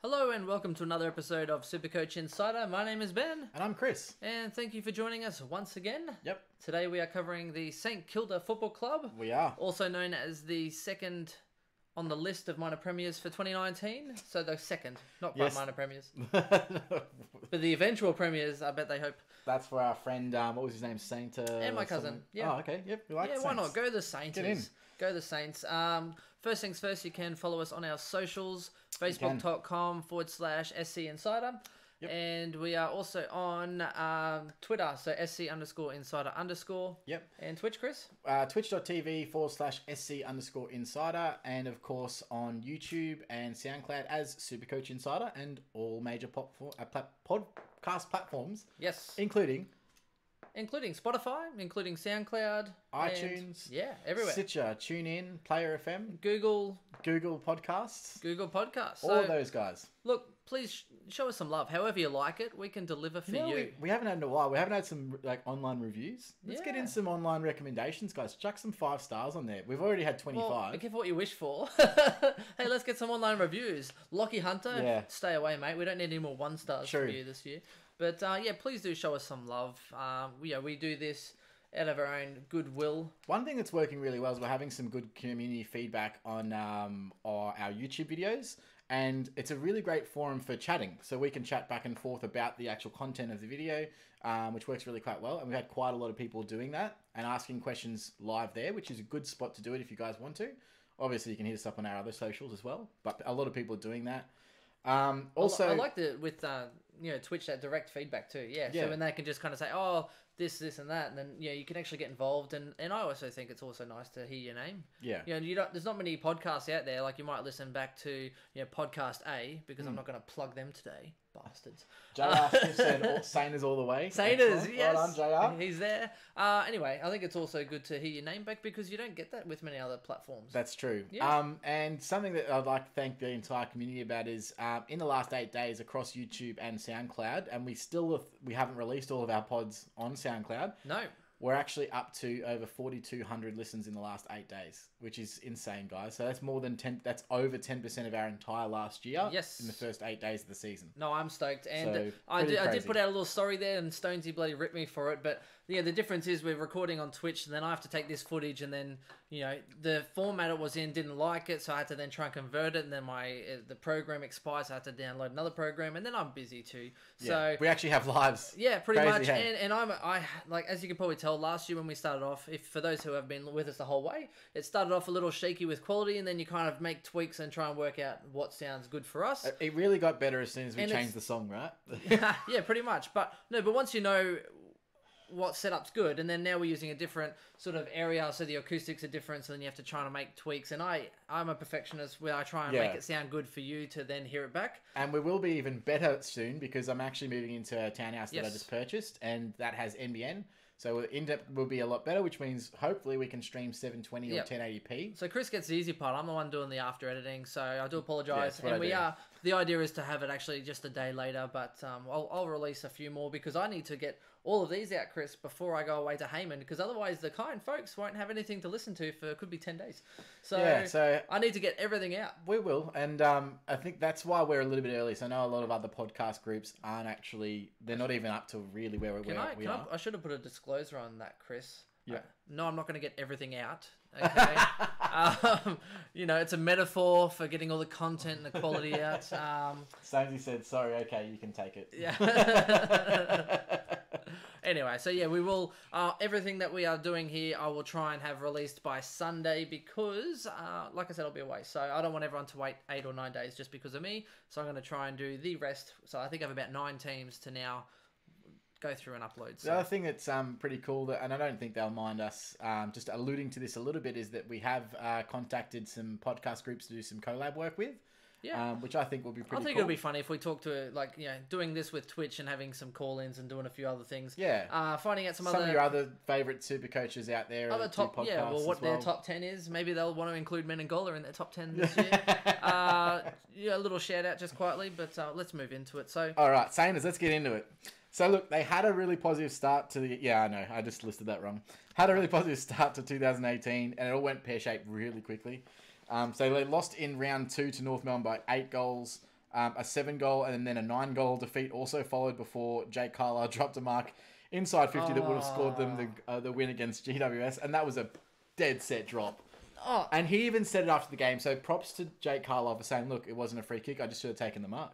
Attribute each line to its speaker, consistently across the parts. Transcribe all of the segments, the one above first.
Speaker 1: Hello and welcome to another episode of Supercoach Insider. My name is Ben.
Speaker 2: And I'm Chris.
Speaker 1: And thank you for joining us once again.
Speaker 2: Yep.
Speaker 1: Today we are covering the St Kilda Football Club.
Speaker 2: We are.
Speaker 1: Also known as the second on the list of minor premiers for 2019. So the second, not quite
Speaker 2: Yes.
Speaker 1: minor premiers. But the eventual premiers, I bet they hope.
Speaker 2: That's for our friend, what was his name? Saint?
Speaker 1: And my cousin. Yeah.
Speaker 2: Oh, okay. Yep. We like
Speaker 1: Yeah,
Speaker 2: Saints.
Speaker 1: why not? Go the Saints.
Speaker 2: Get in.
Speaker 1: Go the Saints. First things first, you can follow us on our socials, facebook.com/SC Insider.
Speaker 2: Yep.
Speaker 1: And we are also on Twitter, so SC_Insider_.
Speaker 2: Yep.
Speaker 1: And Twitch, Chris?
Speaker 2: Twitch.tv/SC_Insider. And of course on YouTube and SoundCloud as Supercoach Insider and all major podcast platforms.
Speaker 1: Yes.
Speaker 2: Including
Speaker 1: Spotify, including SoundCloud.
Speaker 2: iTunes.
Speaker 1: Yeah, everywhere.
Speaker 2: Stitcher, TuneIn, PlayerFM,
Speaker 1: Google
Speaker 2: Podcasts.
Speaker 1: Podcasts.
Speaker 2: All
Speaker 1: So,
Speaker 2: of those guys.
Speaker 1: look, please show us some love. However you like it, we can deliver for you.
Speaker 2: We haven't had in a while. We haven't had some online reviews. Let's get
Speaker 1: Yeah.
Speaker 2: in some online recommendations, guys. Chuck some 5 stars on there. We've already had 25.
Speaker 1: Well, be careful what you wish for. Hey, let's get some online reviews. Lockie Hunter,
Speaker 2: Yeah.
Speaker 1: stay away, mate. We don't need any more 1-stars
Speaker 2: True.
Speaker 1: from you this year. But yeah, please do show us some love. We do this out of our own goodwill.
Speaker 2: One thing that's working really well is we're having some good community feedback on our YouTube videos. And it's a really great forum for chatting. So we can chat back and forth about the actual content of the video, which works really quite well. And we've had quite a lot of people doing that and asking questions live there, which is a good spot to do it if you guys want to. Obviously, you can hit us up on our other socials as well. But a lot of people are doing that. Also,
Speaker 1: I like with Twitch, that direct feedback too. Yeah.
Speaker 2: Yeah.
Speaker 1: So when they can just kind of say, oh, this, and that, and then you can actually get involved. And I also think it's also nice to hear your name.
Speaker 2: Yeah.
Speaker 1: There's not many podcasts out there. Like you might listen back to podcast A because I'm not going to plug them today. Bastards.
Speaker 2: JR said Sainers all the way.
Speaker 1: Sainers,
Speaker 2: Excellent.
Speaker 1: yes.
Speaker 2: Well done, JR.
Speaker 1: He's there. Anyway, I think it's also good to hear your name back because you don't get that with many other platforms.
Speaker 2: That's true.
Speaker 1: Yeah.
Speaker 2: And something that I'd like to thank the entire community about is in the last 8 days across YouTube and SoundCloud, and we haven't released all of our pods on SoundCloud.
Speaker 1: No.
Speaker 2: We're actually up to over 4,200 listens in the last 8 days, which is insane, guys. So that's more than 10. That's over 10% of our entire last year.
Speaker 1: Yes.
Speaker 2: In the first 8 days of the season.
Speaker 1: No, I'm stoked, and
Speaker 2: So,
Speaker 1: I
Speaker 2: pretty
Speaker 1: did
Speaker 2: crazy.
Speaker 1: put out a little story there, and Stonesy bloody ripped me for it. But yeah, the difference is we're recording on Twitch, and then I have to take this footage, and then the format it was in didn't like it, so I had to then try and convert it, and then the program expires, so I had to download another program, and then I'm busy too. So
Speaker 2: we actually have lives.
Speaker 1: yeah, pretty
Speaker 2: Crazy,
Speaker 1: much.
Speaker 2: hey?
Speaker 1: And I like, as you can probably tell, last year when we started off, if for those who have been with us the whole way, it started off a little shaky with quality, and then you kind of make tweaks and try and work out what sounds good for us.
Speaker 2: It really got better as soon as we
Speaker 1: And
Speaker 2: changed the song, right?
Speaker 1: Yeah, pretty much. But once you know what setup's good, and then now we're using a different sort of area, so the acoustics are different, so then you have to try and make tweaks. And I'm a perfectionist where I try and make it sound good for you to then hear it back.
Speaker 2: And we will be even better soon because I'm actually moving into a townhouse that I
Speaker 1: Yes.
Speaker 2: just purchased, and that has NBN. So in-depth will be a lot better, which means hopefully we can stream 720 or
Speaker 1: Yep.
Speaker 2: 1080p.
Speaker 1: So Chris gets the easy part. I'm the one doing the after editing, so I do apologise.
Speaker 2: Yeah, that's what I do.
Speaker 1: The idea is to have it actually just a day later, but I'll release a few more because I need to get all of these out, Chris, before I go away to Hayman, because otherwise the kind folks won't have anything to listen to for could be 10 days. So I need to get everything out.
Speaker 2: We will, and I think that's why we're a little bit early. So I know a lot of other podcast groups aren't actually, they're not even up to really where we are.
Speaker 1: I should have put a disclosure on that, Chris.
Speaker 2: Yeah.
Speaker 1: No, I'm not going to get everything out. Okay. It's a metaphor for getting all the content and the quality out.
Speaker 2: Samesy said, sorry, okay, you can take it.
Speaker 1: Yeah. Anyway, so yeah, we will, everything that we are doing here, I will try and have released by Sunday because, like I said, I'll be away. So I don't want everyone to wait 8 or 9 days just because of me. So I'm going to try and do the rest. So I think I have about 9 teams to now go through and upload. So.
Speaker 2: The other thing that's pretty cool, and I don't think they'll mind us just alluding to this a little bit, is that we have contacted some podcast groups to do some collab work with.
Speaker 1: Yeah.
Speaker 2: Which I think will be pretty cool.
Speaker 1: I think it'll be funny if we talk to, doing this with Twitch and having some call-ins and doing a few other things.
Speaker 2: Yeah.
Speaker 1: Finding out some
Speaker 2: of your other favourite super coaches out there.
Speaker 1: Other top, what their top 10 is. Maybe they'll want to include Menangola in their top 10 this year. A little shout-out just quietly, but let's move into it. So,
Speaker 2: all right, Sainers, let's get into it. So, look, they had a really positive start to the... Yeah, I know, I just listed that wrong. Had a really positive start to 2018, and it all went pear-shaped really quickly. So they lost in round 2 to North Melbourne by 8 goals. A 7-goal and then a 9-goal defeat also followed before Jake Carlisle dropped a mark inside 50 that would have scored them the win against GWS. And that was a dead set drop.
Speaker 1: Oh.
Speaker 2: And he even said it after the game. So props to Jake Carlisle for saying, look, it wasn't a free kick. I just should have taken the mark.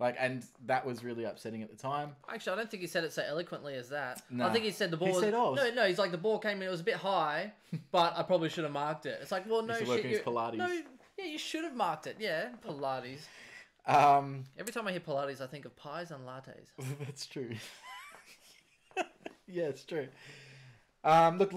Speaker 2: And that was really upsetting at the time.
Speaker 1: Actually, I don't think he said it so eloquently as that.
Speaker 2: No.
Speaker 1: I think he said the ball.
Speaker 2: He said,
Speaker 1: no. He's like the ball came in. It was a bit high, but I probably should have marked it. It's like, well, no
Speaker 2: He's
Speaker 1: shit.
Speaker 2: working his Pilates.
Speaker 1: No, yeah, you should have marked it. Yeah, Pilates. Every time I hear Pilates, I think of pies and lattes.
Speaker 2: That's true. Yeah, it's true. Look,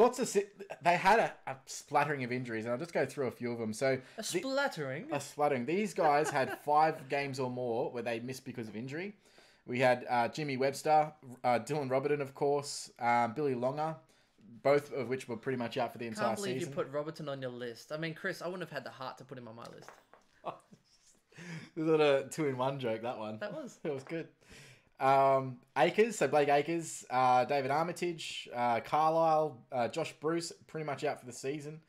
Speaker 2: they had a splattering of injuries, and I'll just go through a few of them. So
Speaker 1: A splattering?
Speaker 2: A splattering. These guys had 5 games or more where they missed because of injury. We had Jimmy Webster, Dylan Robertson, of course, Billy Longer, both of which were pretty much out for the entire
Speaker 1: Can't believe
Speaker 2: season.
Speaker 1: you put Robertson on your list. I mean, Chris, I wouldn't have had the heart to put him on my list.
Speaker 2: Was it a 2-in-1 joke, that one?
Speaker 1: That was.
Speaker 2: It was good. Akers, so Blake Akers, David Armitage, Carlisle, Josh Bruce, pretty much out for the season.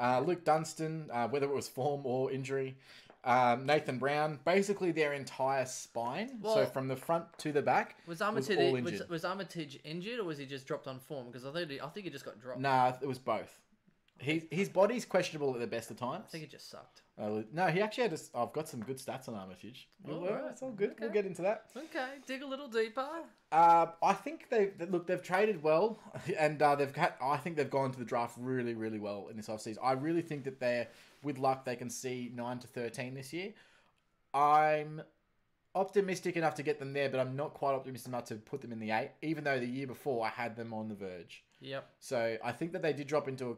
Speaker 2: Luke Dunstan, whether it was form or injury. Nathan Brown, basically their entire spine.
Speaker 1: Well,
Speaker 2: so from the front to the back
Speaker 1: was
Speaker 2: all
Speaker 1: Armitage
Speaker 2: injured.
Speaker 1: was Armitage injured, or was he just dropped on form? Because I think he just got dropped.
Speaker 2: Nah, it was both. His body's questionable at the best of times.
Speaker 1: I think it just sucked.
Speaker 2: No, he actually had. I've got some good stats on Armitage.
Speaker 1: Right.
Speaker 2: It's all good.
Speaker 1: Okay.
Speaker 2: We'll get into that.
Speaker 1: Okay, dig a little deeper.
Speaker 2: I think they've traded well, and I think they've gone to the draft really, really well in this offseason. I really think that they're, with luck, they can see 9 to 13 this year. I'm optimistic enough to get them there, but I'm not quite optimistic enough to put them in the 8, even though the year before I had them on the verge.
Speaker 1: Yep.
Speaker 2: So I think that they did drop into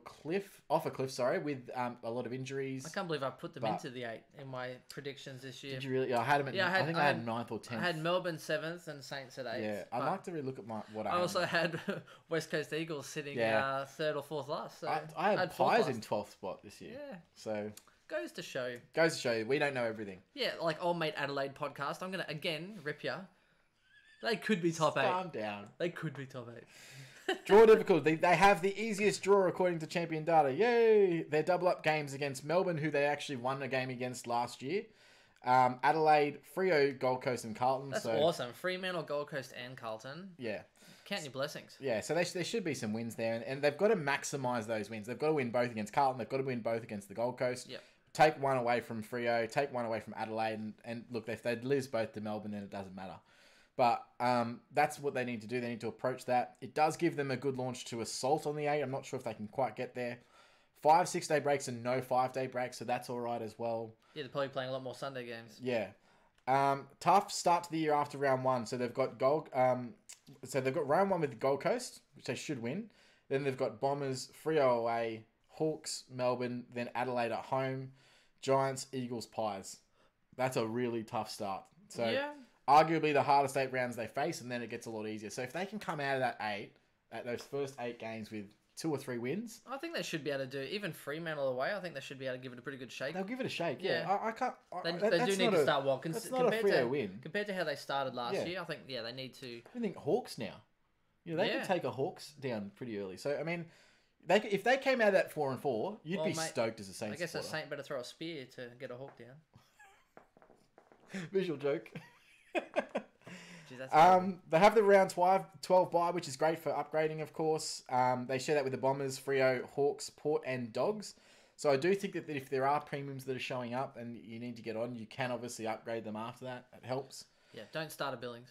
Speaker 2: off a cliff, with a lot of injuries.
Speaker 1: I can't believe I put them into the 8 in my predictions this year.
Speaker 2: Did you really? I had them. I think I had 9th or 10th.
Speaker 1: I had Melbourne 7th and Saints at 8th.
Speaker 2: Yeah, I'd like to really look at what I
Speaker 1: I also had West Coast Eagles sitting 3rd or 4th last. So
Speaker 2: I had Pies in 12th spot this year.
Speaker 1: Yeah.
Speaker 2: So
Speaker 1: goes to show.
Speaker 2: We don't know everything.
Speaker 1: Yeah, like Old Mate Adelaide podcast. I'm gonna again rip ya. They could be top 8.
Speaker 2: Calm down.
Speaker 1: They could be top 8.
Speaker 2: Draw difficulty. They have the easiest draw according to Champion Data. Yay! Their double up games against Melbourne, who they actually won a game against last year. Adelaide, Freo, Gold Coast, and Carlton.
Speaker 1: That's awesome. Fremantle, Gold Coast, and Carlton.
Speaker 2: Yeah.
Speaker 1: Count your blessings.
Speaker 2: Yeah, so there should be some wins there, and they've got to maximise those wins. They've got to win both against Carlton. They've got to win both against the Gold Coast.
Speaker 1: Yep.
Speaker 2: Take one away from Freo. Take one away from Adelaide, and look, if they lose both to Melbourne, then it doesn't matter. But that's what they need to do. They need to approach that. It does give them a good launch to assault on the 8. I'm not sure if they can quite get there. 5 6-day breaks and no 5-day breaks, so that's all right as well.
Speaker 1: Yeah, they're probably playing a lot more Sunday games.
Speaker 2: Yeah. Tough start to the year after round 1. So they've got round 1 with Gold Coast, which they should win. Then they've got Bombers, Freo away, Hawks, Melbourne, then Adelaide at home, Giants, Eagles, Pies. That's a really tough start. So
Speaker 1: yeah.
Speaker 2: Arguably the hardest 8 rounds they face, and then it gets a lot easier. So if they can come out of that 8, at those first 8 games with 2 or 3 wins,
Speaker 1: I think they should be able to do even Fremantle away. I think they should be able to give it a pretty good shake.
Speaker 2: they'll give it a shake. Yeah, I can't.
Speaker 1: They do need to start well.
Speaker 2: That's not a Freo win
Speaker 1: compared to how they started last year. I think they need to.
Speaker 2: I think Hawks now. They can take a Hawks down pretty early. So I mean, if they came out of that 4-4, you'd be stoked as a Saints.
Speaker 1: I guess
Speaker 2: supporter.
Speaker 1: a Saint better throw a spear to get a Hawk down.
Speaker 2: Visual joke.
Speaker 1: Jeez,
Speaker 2: they have the round 12 bye, which is great for upgrading, of course. They share that with the Bombers, Freo, Hawks, Port, and Dogs. So I do think that if there are premiums that are showing up and you need to get on, you can obviously upgrade them after that. It helps.
Speaker 1: Yeah, don't start a Billings.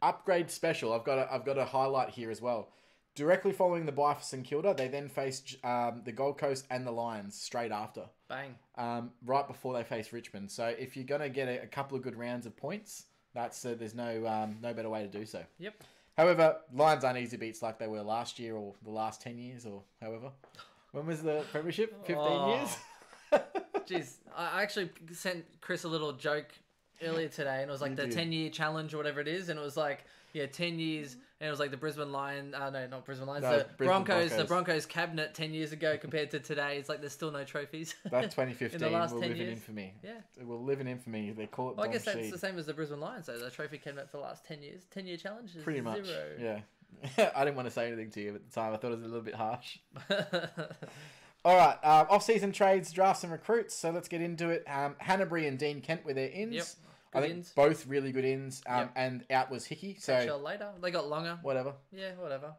Speaker 2: Upgrade special. I've got a highlight here as well. Directly following the bye for St Kilda, they then face the Gold Coast and the Lions straight after.
Speaker 1: Bang.
Speaker 2: Right before they face Richmond. So if you're going to get a couple of good rounds of points, there's no better way to do so.
Speaker 1: Yep.
Speaker 2: However, Lions aren't easy beats like they were last year or the last 10 years or however. When was the premiership? 15 years?
Speaker 1: Jeez. I actually sent Chris a little joke earlier today, and it was like the 10-year challenge or whatever it is, and it was like, 10 years, and it was like the Brisbane Lions, no, not Brisbane Lions, the Broncos cabinet 10 years ago compared to today. It's like there's still no trophies.
Speaker 2: That's 2015.
Speaker 1: In the last
Speaker 2: we'll
Speaker 1: 10
Speaker 2: live
Speaker 1: years.
Speaker 2: in infamy.
Speaker 1: Yeah.
Speaker 2: We'll live in infamy. They call it
Speaker 1: I guess that's the same as the Brisbane Lions, though. The trophy cabinet for the last 10 years. 10-year challenge is
Speaker 2: pretty much
Speaker 1: 0.
Speaker 2: Yeah. I didn't want to say anything to you at the time. I thought it was a little bit harsh. All right, off-season trades, drafts, and recruits. So let's get into it. Hanbury and Dean Kent were their ins.
Speaker 1: Yep.
Speaker 2: I think
Speaker 1: ins.
Speaker 2: both really good ins.
Speaker 1: Yep.
Speaker 2: And out was Hickey. So
Speaker 1: later, they got longer.
Speaker 2: Whatever.
Speaker 1: Yeah, whatever.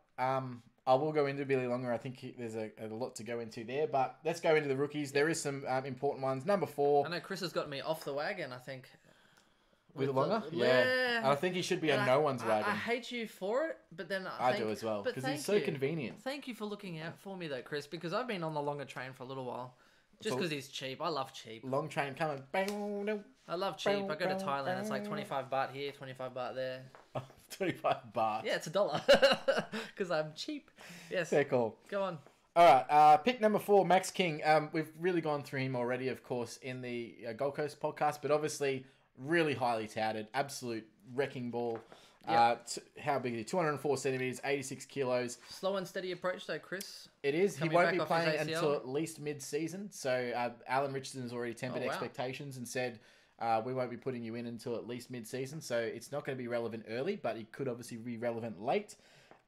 Speaker 2: I will go into Billy Longer. I think there's a lot to go into there. But let's go into the rookies. There is some important ones. Number 4.
Speaker 1: I know Chris has got me off the wagon, I think.
Speaker 2: With Longer? Yeah. And I think he should be on no one's wagon.
Speaker 1: I hate you for it, but then
Speaker 2: I do as well. Because he's so convenient.
Speaker 1: Thank you for looking out for me though, Chris, because I've been on the Longer train for a little while. Just because he's cheap. I love cheap.
Speaker 2: Long train coming.
Speaker 1: I love cheap. I go to Thailand. It's like 25 baht here, 25 baht there.
Speaker 2: 25 baht.
Speaker 1: Yeah, it's $1. Because I'm cheap. Yes.
Speaker 2: Yeah, cool.
Speaker 1: Go on.
Speaker 2: All right. Pick number 4, Max King. We've really gone through him already, of course, in the Gold Coast podcast, but obviously really highly touted. Absolute wrecking ball. Yep. How big is he? 204 centimeters, 86 kilos.
Speaker 1: Slow and steady approach, though, Chris.
Speaker 2: It is. He won't be playing until at least mid-season. So Alan Richardson has already tempered expectations and said we won't be putting you in until at least mid-season. So it's not going to be relevant early, but he could obviously be relevant late.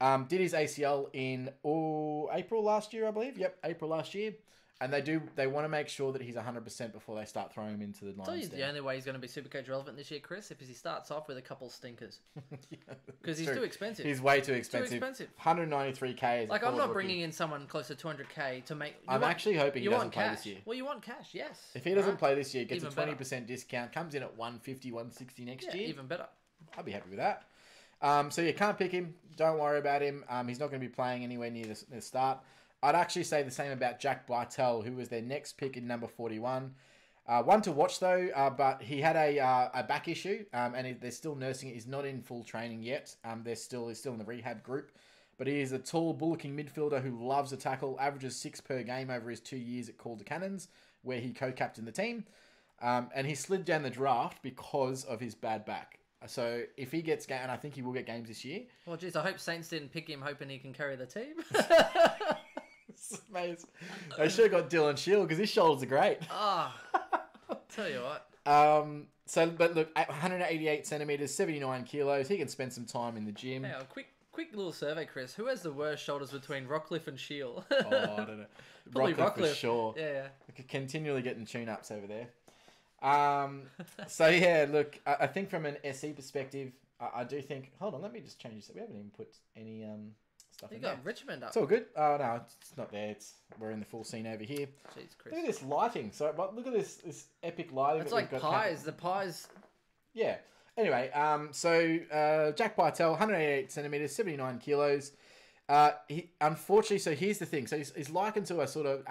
Speaker 2: Did his ACL in April last year, I believe. Yep, April last year. And they want to make sure that he's 100% before they start throwing him into the line.
Speaker 1: So the only way he's going to be Supercoach relevant this year, Chris, if he starts off with a couple stinkers. Because he's too expensive.
Speaker 2: He's way too expensive. 193k.
Speaker 1: Like, I'm not bringing in someone close to 200k to make.
Speaker 2: I'm actually hoping he doesn't play this year.
Speaker 1: Well, you want cash, yes.
Speaker 2: If he doesn't play this year, gets a 20% discount, comes in at 150, 160 next year.
Speaker 1: Even better.
Speaker 2: I'd be happy with that. So you can't pick him. Don't worry about him. He's not going to be playing anywhere near the start. I'd actually say the same about Jack Bartel, who was their next pick in number 41. One to watch, though, but he had a back issue, and they're still nursing it. He's not in full training yet. He's still in the rehab group. But he is a tall, bullocking midfielder who loves a tackle, averages 6 per game over his 2 years at Calder Cannons, where he co-captained the team. And he slid down the draft because of his bad back. So if he gets and I think he will get games this year.
Speaker 1: Well, geez, I hope Saints didn't pick him hoping he can carry the team.
Speaker 2: Mate, they should have got Dylan Shield because his shoulders are great.
Speaker 1: Tell you what.
Speaker 2: But look, 188 centimeters, 79 kilos. He can spend some time in the gym.
Speaker 1: Hang on, quick little survey, Chris. Who has the worst shoulders between Rockcliffe and Shield?
Speaker 2: I don't know.
Speaker 1: Probably Rockcliffe
Speaker 2: for sure.
Speaker 1: Yeah.
Speaker 2: Continually getting tune-ups over there. So yeah, look, I think from an SE perspective, I do think. Hold on, let me just change this. We haven't even put any stuff. You
Speaker 1: got Richmond up.
Speaker 2: It's all good. Oh no, it's not there. We're in the full scene over here.
Speaker 1: Jeez, Chris.
Speaker 2: Look at this lighting. So, but look at this epic lighting.
Speaker 1: It's like pies. The pies.
Speaker 2: Yeah. Anyway, Jack Bartel, 188 centimeters, 79 kilos. He unfortunately. So here's the thing. So he's likened to a sort of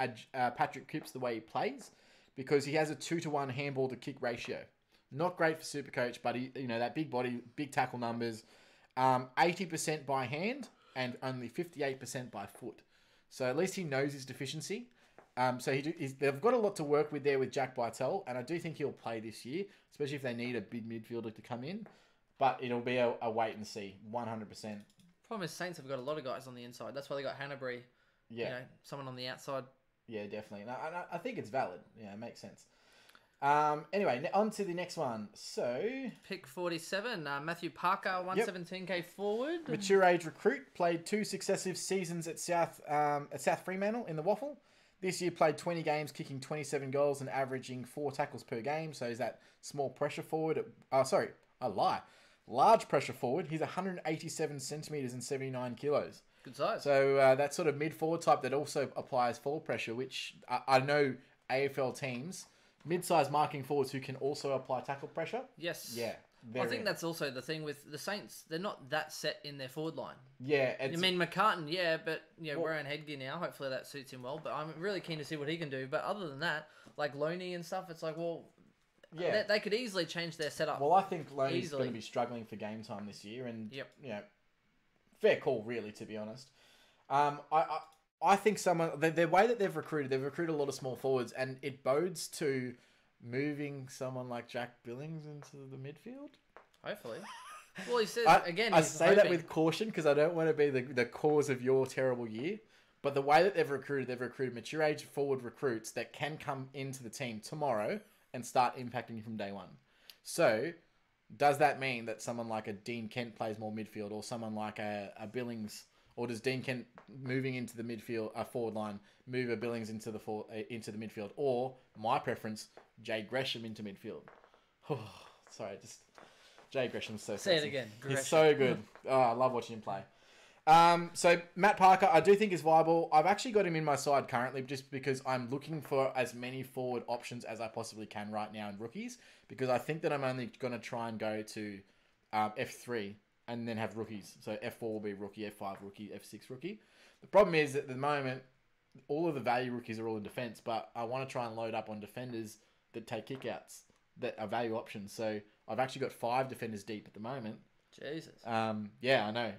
Speaker 2: Patrick Cripps the way he plays, because he has a 2-to-1 handball to kick ratio. Not great for Supercoach, but that big body, big tackle numbers, 80% by hand and only 58% by foot. So at least he knows his deficiency. They've got a lot to work with there with Jack Bartel, and I do think he'll play this year, especially if they need a big midfielder to come in. But it'll be a wait and see, 100%.
Speaker 1: Problem is, Saints have got a lot of guys on the inside. That's why they got Hanbury.
Speaker 2: Yeah,
Speaker 1: someone on the outside.
Speaker 2: Yeah, definitely. No, I think it's valid. Yeah, it makes sense. Anyway, on to the next one. So,
Speaker 1: pick 47, Matthew Parker, 117k forward.
Speaker 2: Mature age recruit, played 2 successive seasons at South Fremantle in the Waffle. This year played 20 games, kicking 27 goals and averaging 4 tackles per game. So he's that small pressure forward. Large pressure forward. He's 187 centimeters and 79 kilos.
Speaker 1: Good size.
Speaker 2: So that sort of mid-forward type that also applies full pressure, which I know AFL teams, mid-sized marking forwards who can also apply tackle pressure.
Speaker 1: Yes.
Speaker 2: Yeah.
Speaker 1: I think that's also the thing with the Saints. They're not that set in their forward line.
Speaker 2: Yeah.
Speaker 1: I mean, McCartan, but wearing headgear now. Hopefully that suits him well. But I'm really keen to see what he can do. But other than that, like Loney and stuff, it's like, well, they could easily change their setup.
Speaker 2: Well, I think Loney's going to be struggling for game time this year. And, fair call, really, to be honest. I think the way that they've recruited a lot of small forwards, and it bodes to moving someone like Jack Billings into the midfield.
Speaker 1: Hopefully. Well, he says,
Speaker 2: I say that with caution because I don't want to be the cause of your terrible year. But the way that they've recruited mature age forward recruits that can come into the team tomorrow and start impacting from day one. So, does that mean that someone like a Dean Kent plays more midfield, or someone like a Billings Or does Dean Kent moving into the midfield, forward line, move a Billings into the midfield? Or, my preference, Jay Gresham into midfield. Sorry, just... Jay Gresham's so
Speaker 1: Say
Speaker 2: sexy.
Speaker 1: it again. Gresham.
Speaker 2: He's so good. Oh, I love watching him play. So Matt Parker, I do think is viable. I've actually got him in my side currently just because I'm looking for as many forward options as I possibly can right now in rookies, because I think that I'm only going to try and go to F3 and then have rookies. So F4 will be rookie, F5 rookie, F6 rookie. The problem is at the moment, all of the value rookies are all in defense, but I want to try and load up on defenders that take kickouts that are value options. So I've actually got 5 defenders deep at the moment.
Speaker 1: Jesus.
Speaker 2: Yeah, I know.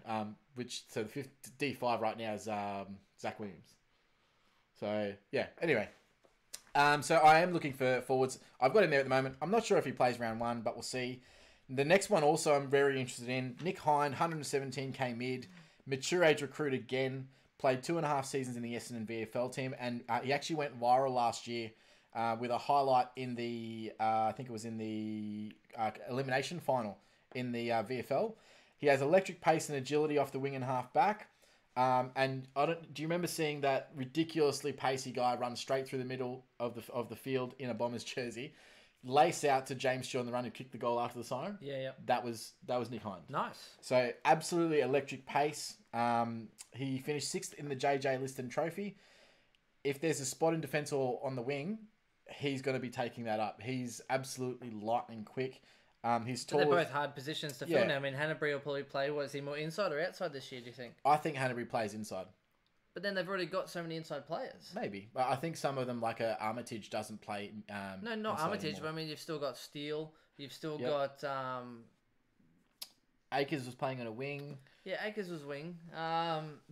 Speaker 2: So the fifth D5 right now is Zach Williams. So yeah. Anyway, so I am looking for forwards. I've got him there at the moment. I'm not sure if he plays round 1, but we'll see. The next one also I'm very interested in. Nick Hine, 117k mid, mature age recruit again. Played 2.5 seasons in the Essendon VFL team, and he actually went viral last year with a highlight in the I think it was in the elimination final in the VFL. He has electric pace and agility off the wing and half back. And do you remember seeing that ridiculously pacey guy run straight through the middle of the field in a Bombers jersey, lace out to James Shaw on the run who kicked the goal after the siren?
Speaker 1: Yeah.
Speaker 2: That was Nick Hine.
Speaker 1: Nice.
Speaker 2: So absolutely electric pace. He finished 6th in the JJ Liston Trophy. If there's a spot in defence or on the wing, he's going to be taking that up. He's absolutely lightning quick. He's tall.
Speaker 1: They're both hard positions to fill now. I mean, Hanbury will probably play. Is he more inside or outside this year, do you think?
Speaker 2: I think Hanbury plays inside.
Speaker 1: But then they've already got so many inside players.
Speaker 2: Maybe. But I think some of them, like Armitage, doesn't play
Speaker 1: no, not Armitage,
Speaker 2: anymore.
Speaker 1: but I mean, you've still got Steele. You've still got...
Speaker 2: Akers was playing on a wing.
Speaker 1: Yeah, Akers was wing.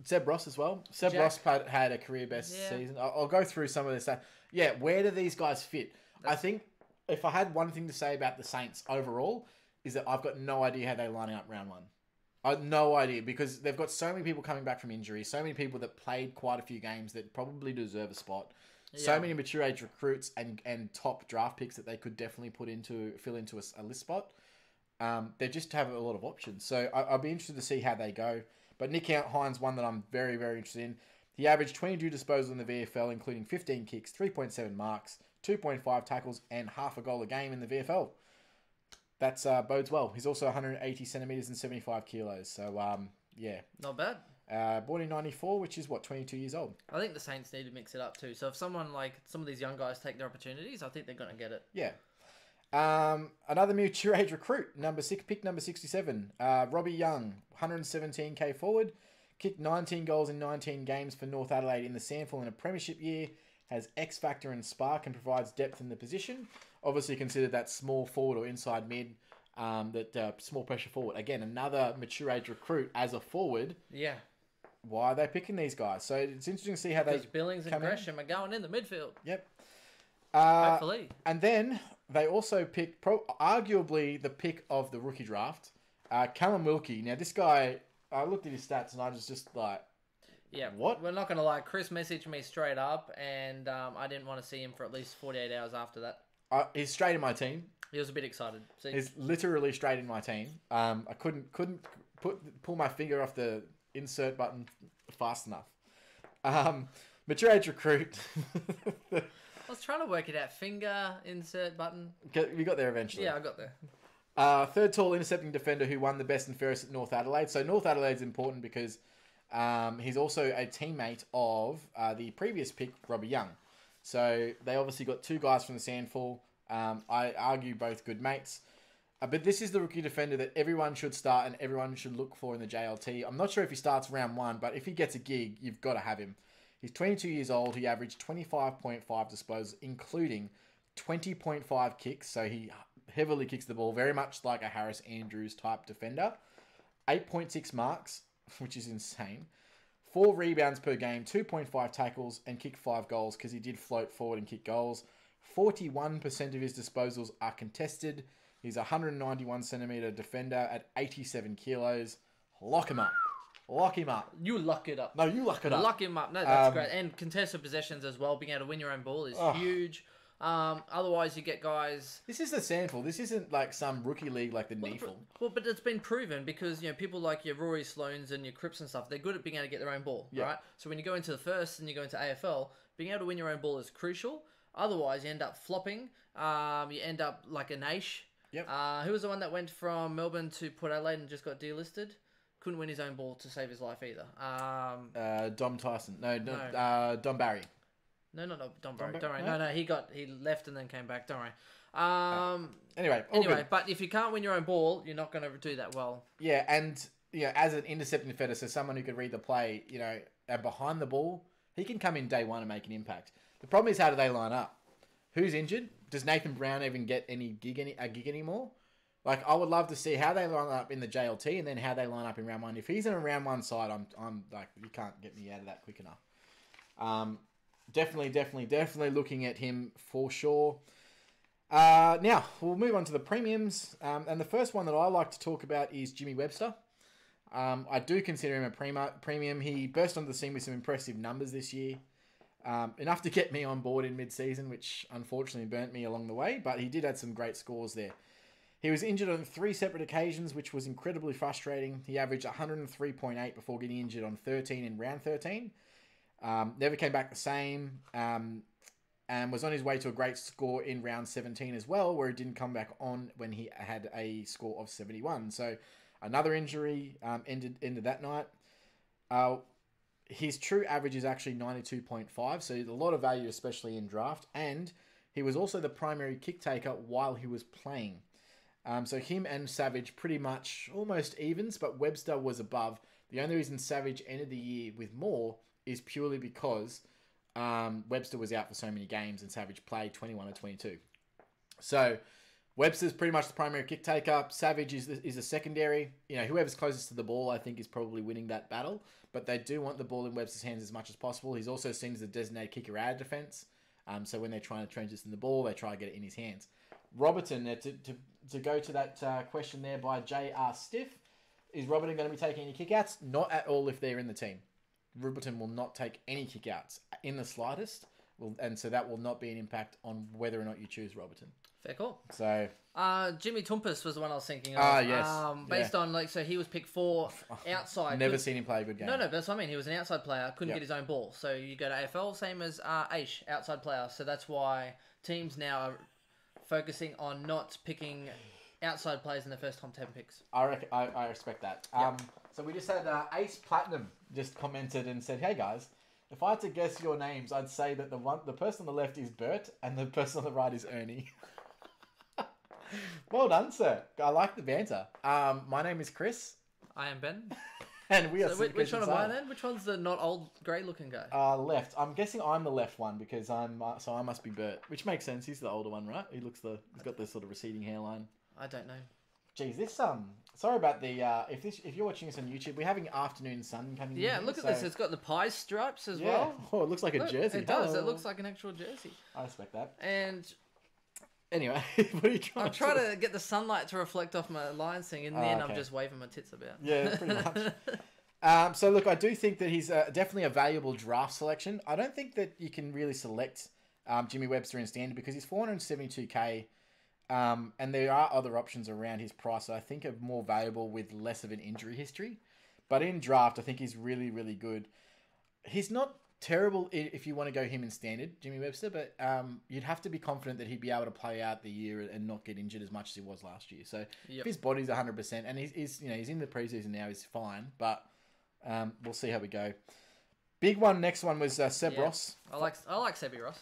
Speaker 2: Seb Ross as well. Seb Ross had a career best season. I'll go through some of this stuff. Yeah, where do these guys fit? I think... If I had one thing to say about the Saints overall, is that I've got no idea how they're lining up round 1. I have no idea, because they've got so many people coming back from injury, so many people that played quite a few games that probably deserve a spot, so many mature age recruits and top draft picks that they could definitely fill into a list spot. They just have a lot of options. So I'll be interested to see how they go. But Nick Hine's one that I'm very, very interested in. He averaged 22 disposals in the VFL, including 15 kicks, 3.7 marks, 2.5 tackles, and half a goal a game in the VFL. That's bodes well. He's also 180 centimetres and 75 kilos. So, yeah.
Speaker 1: Not bad.
Speaker 2: Born in 94, which is, 22 years old.
Speaker 1: I think the Saints need to mix it up too. So if someone like some of these young guys take their opportunities, I think they're going to get it.
Speaker 2: Yeah. Another mature age recruit, pick number 67. Robbie Young, 117k forward. Kicked 19 goals in 19 games for North Adelaide in the SANFL in a premiership year. Has X factor and spark and provides depth in the position. Obviously considered that small forward or inside mid, small pressure forward. Again, another mature age recruit as a forward.
Speaker 1: Yeah.
Speaker 2: Why are they picking these guys? So it's interesting to see how
Speaker 1: because Billings and Gresham are going in the midfield.
Speaker 2: Yep.
Speaker 1: Hopefully.
Speaker 2: And then they also picked arguably the pick of the rookie draft, Callum Wilkie. Now this guy, I looked at his stats and I was just like,
Speaker 1: yeah,
Speaker 2: what?
Speaker 1: We're not going to lie. Chris messaged me straight up, and I didn't want to see him for at least 48 hours after that.
Speaker 2: He's straight in my team.
Speaker 1: He was a bit excited. See?
Speaker 2: He's literally straight in my team. I couldn't pull my finger off the insert button fast enough. Mature age recruit.
Speaker 1: I was trying to work it out. Finger, insert button.
Speaker 2: We got there eventually.
Speaker 1: Yeah, I got there.
Speaker 2: Third tall intercepting defender who won the best and fairest at North Adelaide. So North Adelaide's important because he's also a teammate of the previous pick, Robbie Young. So they obviously got 2 guys from the SANFL. I argue both good mates. But this is the rookie defender that everyone should start and everyone should look for in the JLT. I'm not sure if he starts round 1, but if he gets a gig, you've got to have him. He's 22 years old. He averaged 25.5 disposals, including 20.5 kicks. So he heavily kicks the ball, very much like a Harris Andrews type defender. 8.6 marks, which is insane. 4 rebounds per game, 2.5 tackles, and kicked 5 goals because he did float forward and kick goals. 41% of his disposals are contested. He's a 191 centimetre defender at 87 kilos. Lock him up. Lock him up.
Speaker 1: You lock it up.
Speaker 2: No, you lock it up.
Speaker 1: Lock him up. No, that's great. And contested possessions as well. Being able to win your own ball is huge. Otherwise, you get guys.
Speaker 2: This is the Sandful. This isn't like some rookie league like the Neeful.
Speaker 1: Well, but it's been proven because people like your Rory Sloanes and your Cripps and stuff, they're good at being able to get their own ball, right? So when you go into the first and you go into AFL, being able to win your own ball is crucial. Otherwise, you end up flopping. You end up like a Naish.
Speaker 2: Yep.
Speaker 1: Who was the one that went from Melbourne to Port Adelaide and just got delisted? Couldn't win his own ball to save his life either.
Speaker 2: Dom Tyson. No. Dom Barry.
Speaker 1: No, not Don Barry. Don't worry. No, he left and then came back. Don't worry.
Speaker 2: Anyway,
Speaker 1: good. But if you can't win your own ball, you're not going to do that well.
Speaker 2: Yeah, and as an intercepting defender, so someone who could read the play, and behind the ball, he can come in day one and make an impact. The problem is, how do they line up? Who's injured? Does Nathan Brown even get a gig anymore? Like, I would love to see how they line up in the JLT and then how they line up in round one. If he's in a round one side, I'm like, you can't get me out of that quick enough. Definitely looking at him for sure. Now, we'll move on to the premiums. And the first one that I like to talk about is Jimmy Webster. I do consider him a premium. He burst onto the scene with some impressive numbers this year. Enough to get me on board in mid-season, which unfortunately burnt me along the way. But he did have some great scores there. He was injured on 3 separate occasions, which was incredibly frustrating. He averaged 103.8 before getting injured on 13 in round 13. Never came back the same, and was on his way to a great score in round 17 as well, where he didn't come back on when he had a score of 71. So another injury ended that night. His true average is actually 92.5, so a lot of value, especially in draft. And he was also the primary kick taker while he was playing. So him and Savage pretty much almost evens, but Webster was above. The only reason Savage ended the year with more is purely because Webster was out for so many games and Savage played 21 or 22. So Webster's pretty much the primary kick taker. Savage is a secondary. Whoever's closest to the ball, I think, is probably winning that battle. But they do want the ball in Webster's hands as much as possible. He's also seen as a designated kicker out of defense. So when they're trying to transition the ball, they try to get it in his hands. Robertson, to go to that question there by J.R. Stiff, is Robertson going to be taking any kickouts? Not at all if they're in the team. Robertson will not take any kickouts in the slightest, and so that will not be an impact on whether or not you choose Robertson.
Speaker 1: Fair call.
Speaker 2: So,
Speaker 1: Jimmy Tumpus was the one I was thinking of.
Speaker 2: Yes.
Speaker 1: Based on so he was picked for outside.
Speaker 2: Never seen him play a good game.
Speaker 1: No, but that's what I mean. He was an outside player, couldn't get his own ball. So you go to AFL, same as Aish, outside player. So that's why teams now are focusing on not picking outside players in the first top 10 picks.
Speaker 2: I respect that. So we just had Ace Platinum just commented and said, "Hey guys, if I had to guess your names, I'd say that the person on the left is Bert and the person on the right is Ernie." Well done, sir. I like the banter. My name is Chris.
Speaker 1: I am Ben.
Speaker 2: And we are.
Speaker 1: So which one am I then? Which one's the not old grey looking guy?
Speaker 2: Left. I'm guessing I'm the left one because so I must be Bert, which makes sense. He's the older one, right? He's got this sort of receding hairline.
Speaker 1: I don't know.
Speaker 2: Geez, this sorry about the if you're watching this on YouTube, we're having afternoon sun coming in.
Speaker 1: Yeah, look at this. It's got the pie stripes as well.
Speaker 2: Oh, it looks like a jersey.
Speaker 1: It does. It looks like an actual jersey.
Speaker 2: I respect that.
Speaker 1: And
Speaker 2: anyway, what are you trying?
Speaker 1: I'm trying to get the sunlight to reflect off my Lions thing, and then I'm just waving my tits about.
Speaker 2: Yeah, pretty much. So look, I do think that he's definitely a valuable draft selection. I don't think that you can really select Jimmy Webster in standard because he's $472K. And there are other options around his price that I think are more valuable with less of an injury history. But in draft, I think he's really, really good. He's not terrible if you want to go him in standard, Jimmy Webster, but you'd have to be confident that he'd be able to play out the year and not get injured as much as he was last year. So if his body's 100%, and he's in the preseason now, he's fine. But we'll see how we go. Big one, next one was Seb Ross.
Speaker 1: I like Sebi Ross.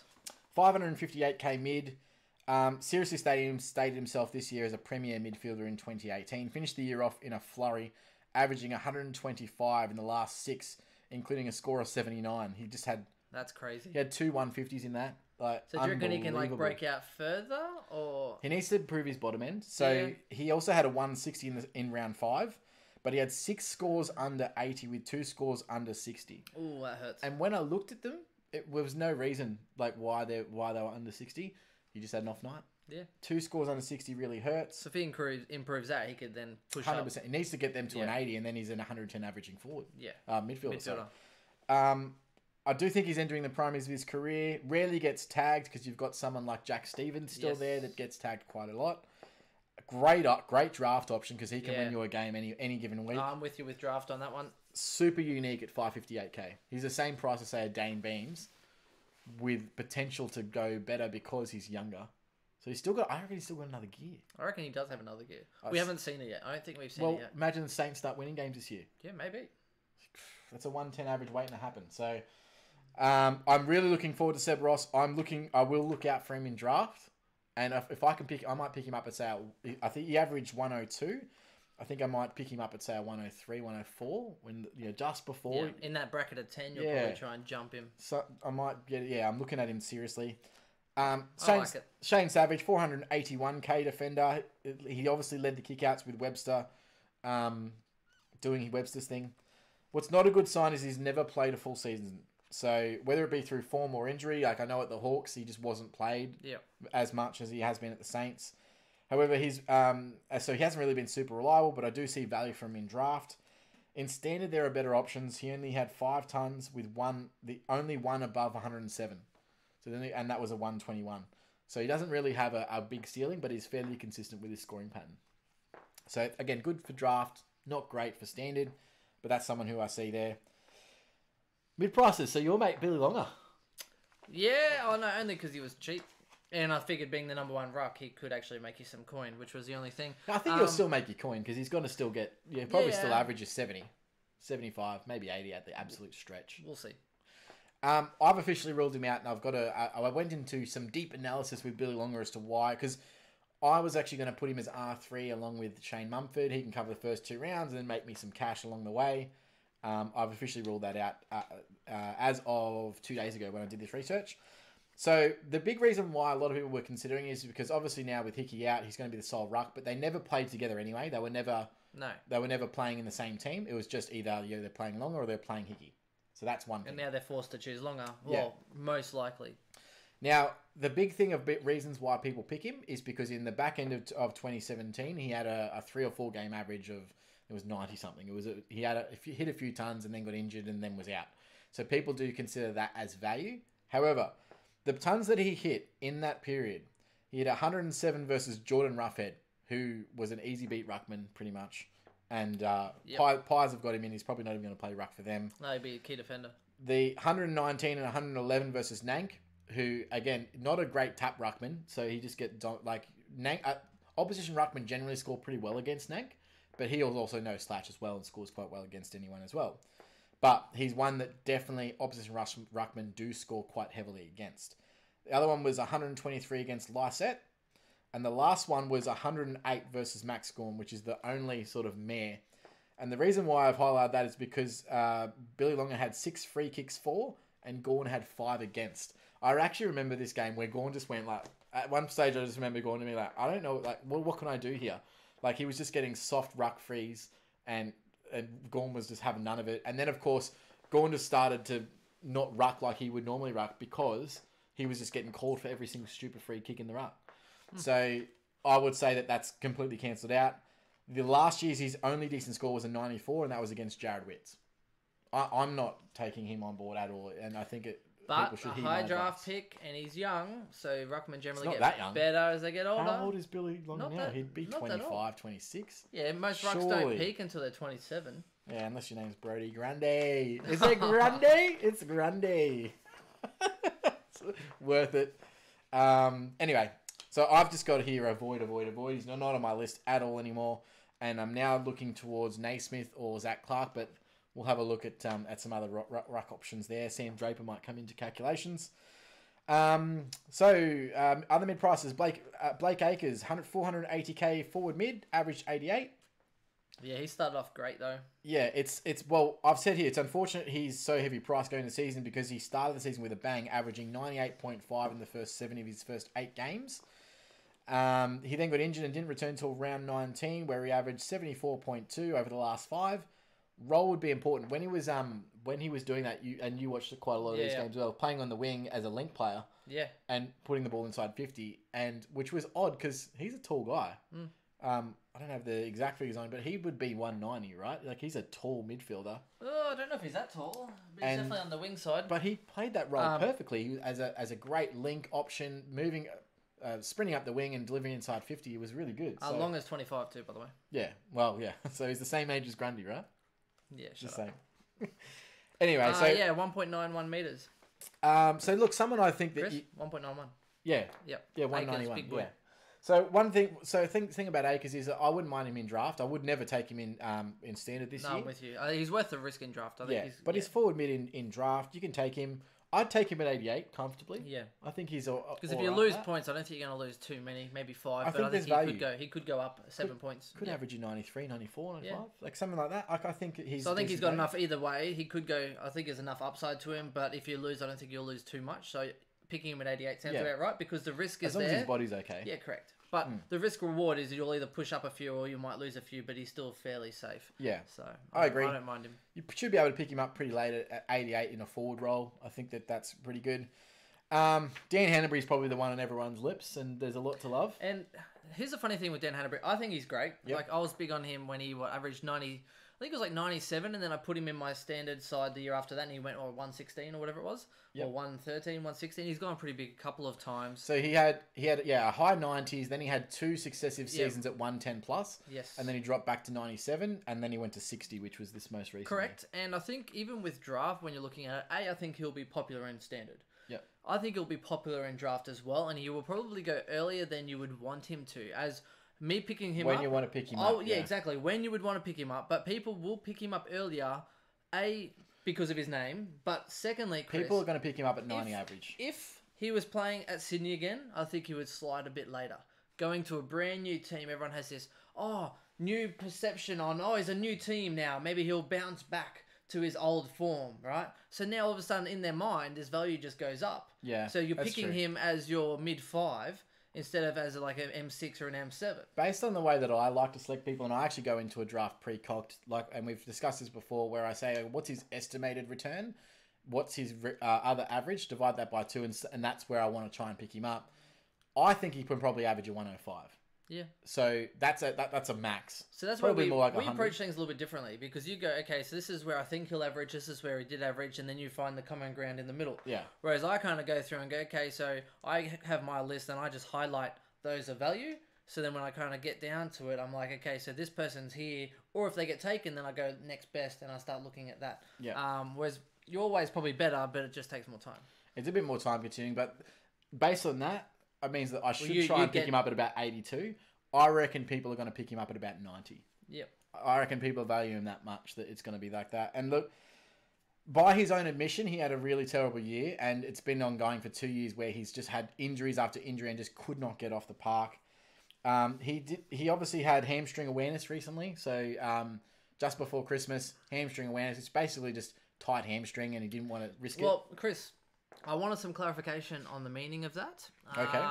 Speaker 2: 558K mid. Seriously stated himself this year as a premier midfielder in 2018. Finished the year off in a flurry, averaging 125 in the last 6, including a score of 79. He just had...
Speaker 1: That's crazy.
Speaker 2: He had 2 150s in that.
Speaker 1: So do you reckon he can break out further? Or
Speaker 2: he needs to improve his bottom end. So he also had a 160 in round 5, but he had 6 scores under 80 with 2 scores under 60.
Speaker 1: Ooh, that hurts.
Speaker 2: And when I looked at them, it was no reason why they were under 60. He just had an off night.
Speaker 1: Yeah. 2
Speaker 2: scores under 60 really hurts.
Speaker 1: So if he improves that, he could then push
Speaker 2: 100%.
Speaker 1: up.
Speaker 2: He needs to get them to an 80, and then he's an 110 averaging forward.
Speaker 1: Yeah.
Speaker 2: Midfielder.
Speaker 1: Midfielder.
Speaker 2: So. I do think he's entering the primaries of his career. Rarely gets tagged because you've got someone like Jack Stevens still there that gets tagged quite a lot. Great draft option because he can win you a game any given week.
Speaker 1: I'm with you with draft on that one.
Speaker 2: Super unique at 558k. He's the same price as, say, a Dane Beams with potential to go better because he's younger. So I reckon he's still got another gear.
Speaker 1: I reckon he does have another gear. We haven't seen it yet. I don't think we've seen it yet.
Speaker 2: Imagine the Saints start winning games this year.
Speaker 1: Yeah, maybe.
Speaker 2: That's a 110 average waiting to happen. So I'm really looking forward to Seb Ross. I will look out for him in draft. And if I can I might pick him up at, say, I think he averaged 102. I think I might pick him up at, say, a 103, 104 when just before.
Speaker 1: Yeah, in that bracket of 10, you'll probably try and jump him.
Speaker 2: So I might get I'm looking at him seriously.
Speaker 1: I like it.
Speaker 2: Shane Savage, 481k defender. He obviously led the kickouts with Webster, doing Webster's thing. What's not a good sign is he's never played a full season. So whether it be through form or injury, like I know at the Hawks he just wasn't played as much as he has been at the Saints. However, so he hasn't really been super reliable, but I do see value from him in draft. In standard, there are better options. He only had 5 tons with the only one above 107. And that was a 121. So he doesn't really have a big ceiling, but he's fairly consistent with his scoring pattern. So again, good for draft, not great for standard, but that's someone who I see there. Mid prices. So your mate Billy Longer.
Speaker 1: Yeah, only because he was cheap. And I figured being the number 1 ruck, he could actually make you some coin, which was the only thing.
Speaker 2: I think he'll still make you coin because he's going to still get, still average 70, 75, maybe 80 at the absolute stretch.
Speaker 1: We'll see.
Speaker 2: I've officially ruled him out, and I went into some deep analysis with Billy Longer as to why, because I was actually going to put him as R3 along with Shane Mumford. He can cover the first 2 rounds and then make me some cash along the way. I've officially ruled that out as of 2 days ago when I did this research. So the big reason why a lot of people were considering is because obviously now with Hickey out, he's going to be the sole ruck, but they never played together anyway. They were never playing in the same team. It was just either they're playing Longer or they're playing Hickey. So that's one thing.
Speaker 1: And now they're forced to choose Longer. Well, most likely.
Speaker 2: Now, the big thing of reasons why people pick him is because in the back end of 2017, he had a 3 or 4 game average of, it was 90 something. He hit a few tons and then got injured and then was out. So people do consider that as value. However, the tons that he hit in that period, he hit 107 versus Jordan Roughhead, who was an easy beat ruckman pretty much. And Pies have got him in. He's probably not even going to play ruck for them.
Speaker 1: No, he'd be a key defender.
Speaker 2: The 119 and 111 versus Nank, who, again, not a great tap ruckman. So he just Nank. Opposition ruckman generally score pretty well against Nank, but he also no slouch as well and scores quite well against anyone as well. But he's one that definitely opposition ruckmen do score quite heavily against. The other one was 123 against Lysette. And the last one was 108 versus Max Gorn, which is the only sort of mare. And the reason why I've highlighted that is because Billy Longer had 6 free kicks for, and Gorn had 5 against. I actually remember this game where Gorn just went like, at one stage I just remember Gorn to me like, I don't know, like, what can I do here? Like, he was just getting soft ruck frees, and Gorn was just having none of it. And then, of course, Gorn just started to not ruck like he would normally ruck because he was just getting called for every single stupid free kick in the ruck. So I would say that that's completely cancelled out. The last year's his only decent score was a 94, and that was against Jared Witts. I'm not taking him on board at all, and I think
Speaker 1: people should hear high draft pick, and he's young, so ruckmen generally get better as they get older.
Speaker 2: How old is Billy Longer now? He'd be 25, 26.
Speaker 1: Yeah, most rucks don't peak until they're 27.
Speaker 2: Yeah, unless your name's Brody Grundy. Is it Grundy? It's Grundy. It's worth it. Anyway. So I've just got here avoid. He's not on my list at all anymore. And I'm now looking towards Naismith or Zach Clark, but we'll have a look at some other ruck options there. Sam Draper might come into calculations. Other mid prices, Blake Acres, 480k forward mid, averaged 88.
Speaker 1: Yeah, he started off great though.
Speaker 2: Yeah, well, I've said here, it's unfortunate he's so heavy price going into the season because he started the season with a bang, averaging 98.5 in the first 7 of his first 8 games. He then got injured and didn't return until round 19, where he averaged 74.2 over the last 5. Role would be important when he was doing that. You watched quite a lot of these games as well, playing on the wing as a link player.
Speaker 1: Yeah,
Speaker 2: and putting the ball inside 50, and which was odd because he's a tall guy. I don't have the exact figures on, but he would be 190, right? Like he's a tall midfielder.
Speaker 1: Oh, I don't know if he's that tall, but he's definitely on the wing side.
Speaker 2: But he played that role perfectly. He, as a great link option, moving, sprinting up the wing and delivering inside 50. He was really good. So,
Speaker 1: long as 25 too, by the way.
Speaker 2: Yeah, well, yeah. So he's the same age as Grundy, right?
Speaker 1: Yeah,
Speaker 2: the same. Anyway, so
Speaker 1: 1.91 meters.
Speaker 2: So look, someone I think that
Speaker 1: Chris, 1.91.
Speaker 2: Yeah.
Speaker 1: Yep.
Speaker 2: Yeah, 191.
Speaker 1: Big boy.
Speaker 2: Yeah. So one thing, thing about Akers is that I wouldn't mind him in draft. I would never take him in standard this year.
Speaker 1: No, I'm with you. He's worth the risk in draft. I think
Speaker 2: but he's forward mid in draft. You can take him. I'd take him at 88 comfortably.
Speaker 1: Yeah.
Speaker 2: I think he's
Speaker 1: because if you lose points, I don't think you're going to lose too many, maybe 5.
Speaker 2: I think
Speaker 1: he could go up 7 points.
Speaker 2: Could average you 93, 94, 95, like something like that. I think he's.
Speaker 1: So I think he's got enough either way. He could go. I think there's enough upside to him, but if you lose, I don't think you'll lose too much. So picking him at 88 sounds about right because the risk is
Speaker 2: as long
Speaker 1: there.
Speaker 2: As his body's okay.
Speaker 1: Yeah, correct. But the risk reward is you'll either push up a few or you might lose a few, but he's still fairly safe.
Speaker 2: Yeah.
Speaker 1: So
Speaker 2: I agree.
Speaker 1: I don't mind him.
Speaker 2: You should be able to pick him up pretty late at 88 in a forward role. I think that's pretty good. Dan Hanbury's probably the one on everyone's lips, and there's a lot to love.
Speaker 1: And here's the funny thing with Dan Hanbury. I think he's great.
Speaker 2: Yep.
Speaker 1: Like I was big on him when he averaged 90. I think it was like 97, and then I put him in my standard side the year after that, and he went 116 or whatever it was, or 113, 116. He's gone pretty big a couple of times.
Speaker 2: So he had a high 90s, then he had 2 successive seasons at 110 plus.
Speaker 1: Yes.
Speaker 2: And then he dropped back to 97, and then he went to 60, which was this most recent.
Speaker 1: Correct. And I think even with draft, when you're looking at it, I think he'll be popular in standard.
Speaker 2: Yep.
Speaker 1: I think he'll be popular in draft as well, and he will probably go earlier than you would want him to. As me picking him up...
Speaker 2: When you want to pick him up.
Speaker 1: Oh, yeah, exactly. When you would want to pick him up. But people will pick him up earlier, A, because of his name, but secondly, Chris...
Speaker 2: People are going to pick him up at 90 average.
Speaker 1: If he was playing at Sydney again, I think he would slide a bit later. Going to a brand new team, everyone has this, new perception on, he's a new team now. Maybe he'll bounce back to his old form, right? So now all of a sudden in their mind, his value just goes up.
Speaker 2: Yeah,
Speaker 1: so you're picking him as your mid-5 instead of as like an M6 or an M7.
Speaker 2: Based on the way that I like to select people, and I actually go into a draft pre-cocked, and we've discussed this before, where I say, what's his estimated return? What's his other average? Divide that by 2, and that's where I want to try and pick him up. I think he can probably average a 105.
Speaker 1: Yeah.
Speaker 2: So that's a max.
Speaker 1: So that's
Speaker 2: probably
Speaker 1: why
Speaker 2: more like
Speaker 1: we
Speaker 2: 100.
Speaker 1: approach things a little bit differently because you go, okay, so this is where I think he'll average, this is where he did average, and then you find the common ground in the middle.
Speaker 2: Yeah.
Speaker 1: Whereas I kind of go through and go, okay, so I have my list and I just highlight those of value. So then when I kind of get down to it, I'm like, okay, so this person's here, or if they get taken, then I go next best and I start looking at that.
Speaker 2: Yeah.
Speaker 1: Whereas your way is probably better, but it just takes more time.
Speaker 2: It's a bit more time consuming, but based on that, it means that I should try and pick him up at about 82. I reckon people are going to pick him up at about 90.
Speaker 1: Yep.
Speaker 2: I reckon people value him that much that it's going to be like that. And look, by his own admission, he had a really terrible year, and it's been ongoing for 2 years where he's just had injuries after injury and just could not get off the park. He obviously had hamstring awareness recently, so just before Christmas, hamstring awareness. It's basically just tight hamstring, and he didn't want to risk it.
Speaker 1: Well, Chris, I wanted some clarification on the meaning of that.
Speaker 2: Okay.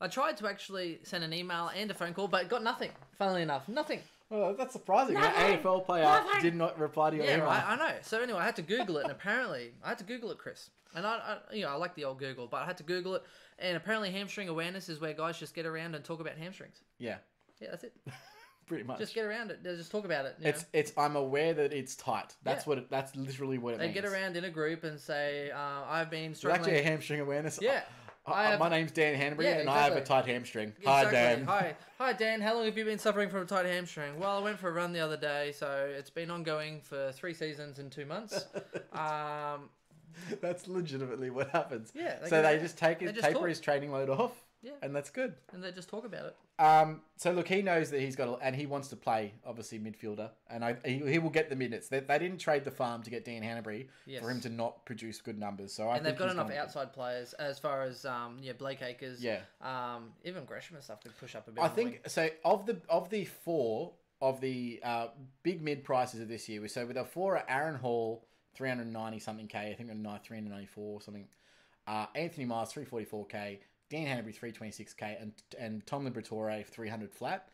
Speaker 1: I tried to actually send an email and a phone call, but got nothing. Funnily enough, nothing.
Speaker 2: Well, that's surprising. An AFL player did not reply to your email.
Speaker 1: Yeah, I know. So anyway, I had to Google it, and apparently, I had to Google it, Chris. And I like the old Google, but I had to Google it, and apparently hamstring awareness is where guys just get around and talk about hamstrings.
Speaker 2: Yeah.
Speaker 1: Yeah, that's it.
Speaker 2: Pretty much.
Speaker 1: Just get around it. Just talk about it.
Speaker 2: It's. I'm aware that it's tight. That's that's literally what it means.
Speaker 1: They get around in a group and say, "I've been struggling."
Speaker 2: Actually, a hamstring awareness.
Speaker 1: Yeah.
Speaker 2: My name's Dan Hanbury, and I have a tight hamstring.
Speaker 1: Exactly.
Speaker 2: Hi, Dan.
Speaker 1: Hi, Dan. How long have you been suffering from a tight hamstring? Well, I went for a run the other day, so it's been ongoing for 3 seasons and 2 months.
Speaker 2: That's legitimately what happens.
Speaker 1: Yeah.
Speaker 2: So they just taper his training load off.
Speaker 1: Yeah.
Speaker 2: And that's good.
Speaker 1: And they just talk about it.
Speaker 2: So look, he knows that he's got, and he wants to play, obviously, midfielder, and he will get the minutes. They didn't trade the farm to get Dan Hanbury for him to not produce good numbers. So I think
Speaker 1: they've got enough outside players as far as Blake Acres.
Speaker 2: Yeah.
Speaker 1: Even Gresham and stuff could push up a bit.
Speaker 2: I think so. Of the 4 of the big mid prices of this year, so with the 4 are Aaron Hall, 390 something K. I think 394 something. Anthony Miles, 344K. Dan Hanbury, 326K, and Tom Liberatore, 300 flat.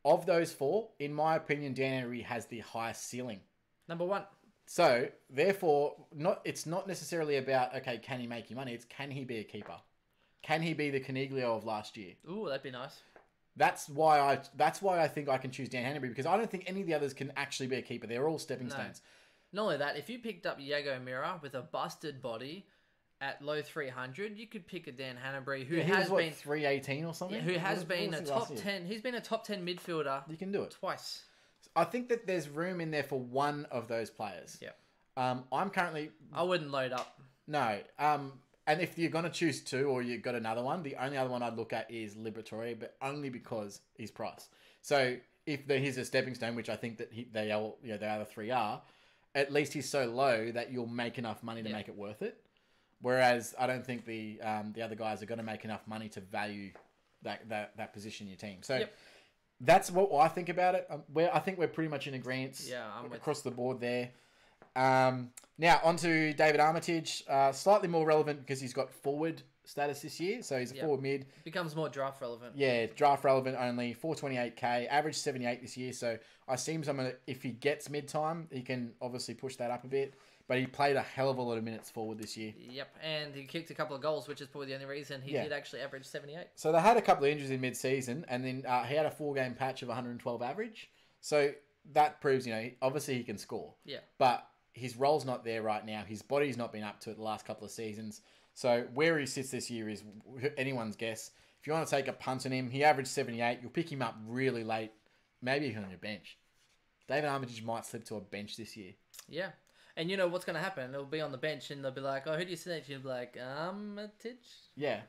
Speaker 2: Of those 4, in my opinion, Dan Hanbury has the highest ceiling.
Speaker 1: Number 1.
Speaker 2: So, therefore, it's not necessarily about, okay, can he make you money? It's can he be a keeper? Can he be the Caniglio of last year?
Speaker 1: Ooh, that'd be nice.
Speaker 2: That's why I think I can choose Dan Hanbury, because I don't think any of the others can actually be a keeper. They're all stepping stones.
Speaker 1: Not only that, if you picked up Yago Mira with a busted body at low 300, you could pick a Dan Hanbury who has been
Speaker 2: 318 or something.
Speaker 1: Who has been a top 10. He's been a top 10 midfielder.
Speaker 2: You can do it
Speaker 1: twice.
Speaker 2: I think that there's room in there for one of those players.
Speaker 1: Yeah.
Speaker 2: I'm currently.
Speaker 1: I wouldn't load up.
Speaker 2: No. And if you're gonna choose two, or you've got another one, the only other one I'd look at is Liberatore, but only because his price. So if he's a stepping stone, which I think that the other three are, at least he's so low that you'll make enough money to make it worth it. Whereas I don't think the other guys are going to make enough money to value that position in your team. So that's what I think about it. I think we're pretty much in agreement across the board there. Now on to David Armitage. Slightly more relevant because he's got forward status this year. So he's a forward mid.
Speaker 1: Becomes more draft relevant.
Speaker 2: Yeah, draft relevant only. 428k, average 78 this year. So I assume if he gets mid time, he can obviously push that up a bit. But he played a hell of a lot of minutes forward this year.
Speaker 1: Yep, and he kicked a couple of goals, which is probably the only reason he did actually average 78.
Speaker 2: So they had a couple of injuries in mid-season, and then he had a 4-game patch of 112 average. So that proves, obviously he can score.
Speaker 1: Yeah.
Speaker 2: But his role's not there right now. His body's not been up to it the last couple of seasons. So where he sits this year is anyone's guess. If you want to take a punt on him, he averaged 78. You'll pick him up really late, maybe even on your bench. David Armitage might slip to a bench this year.
Speaker 1: Yeah. And you know what's going to happen? It'll be on the bench and they'll be like, oh, who do you select? You'll be like, Armitage?
Speaker 2: Yeah.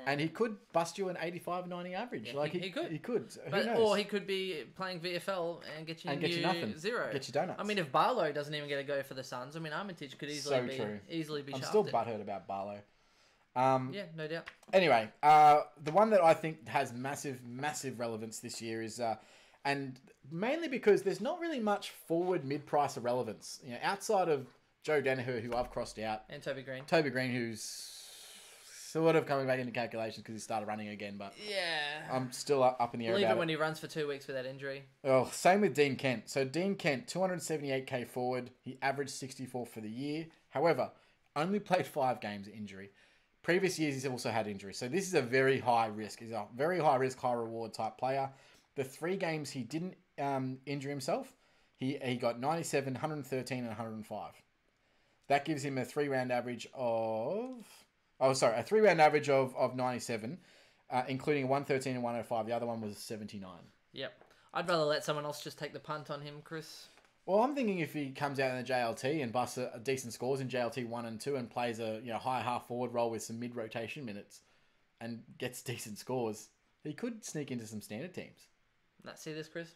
Speaker 2: And he could bust you an 85, 90 average.
Speaker 1: Yeah, he could.
Speaker 2: He could.
Speaker 1: Who knows? Or he could be playing VFL and get you
Speaker 2: nothing.
Speaker 1: Zero.
Speaker 2: Get you donuts.
Speaker 1: I mean, if Barlow doesn't even get a go for the Suns, Armitage could easily be
Speaker 2: I'm
Speaker 1: shafted.
Speaker 2: still butthurt about Barlow.
Speaker 1: Yeah, no doubt.
Speaker 2: Anyway, the one that I think has massive, massive relevance this year is... and mainly because there's not really much forward mid-price relevance. Outside of Joe Danaher, who I've crossed out.
Speaker 1: And Toby Green.
Speaker 2: Toby Green, who's sort of coming back into calculations because he started running again. But
Speaker 1: yeah,
Speaker 2: I'm still up in the air about it.
Speaker 1: Leave it when he runs for 2 weeks with that injury.
Speaker 2: Oh, same with Dean Kent. So Dean Kent, 278k forward. He averaged 64 for the year. However, only played 5 games injury. Previous years, he's also had injury. So this is a very high risk. He's a very high risk, high reward type player. The 3 games he didn't injure himself, he got 97, 113, and 105. That gives him a 3-round average of... a 3-round average of 97, including a 113 and 105. The other one was 79.
Speaker 1: Yep. I'd rather let someone else just take the punt on him, Chris.
Speaker 2: Well, I'm thinking if he comes out in the JLT and busts a decent scores in JLT 1 and 2 and plays a high half-forward role with some mid-rotation minutes and gets decent scores, he could sneak into some standard teams.
Speaker 1: See this, Chris?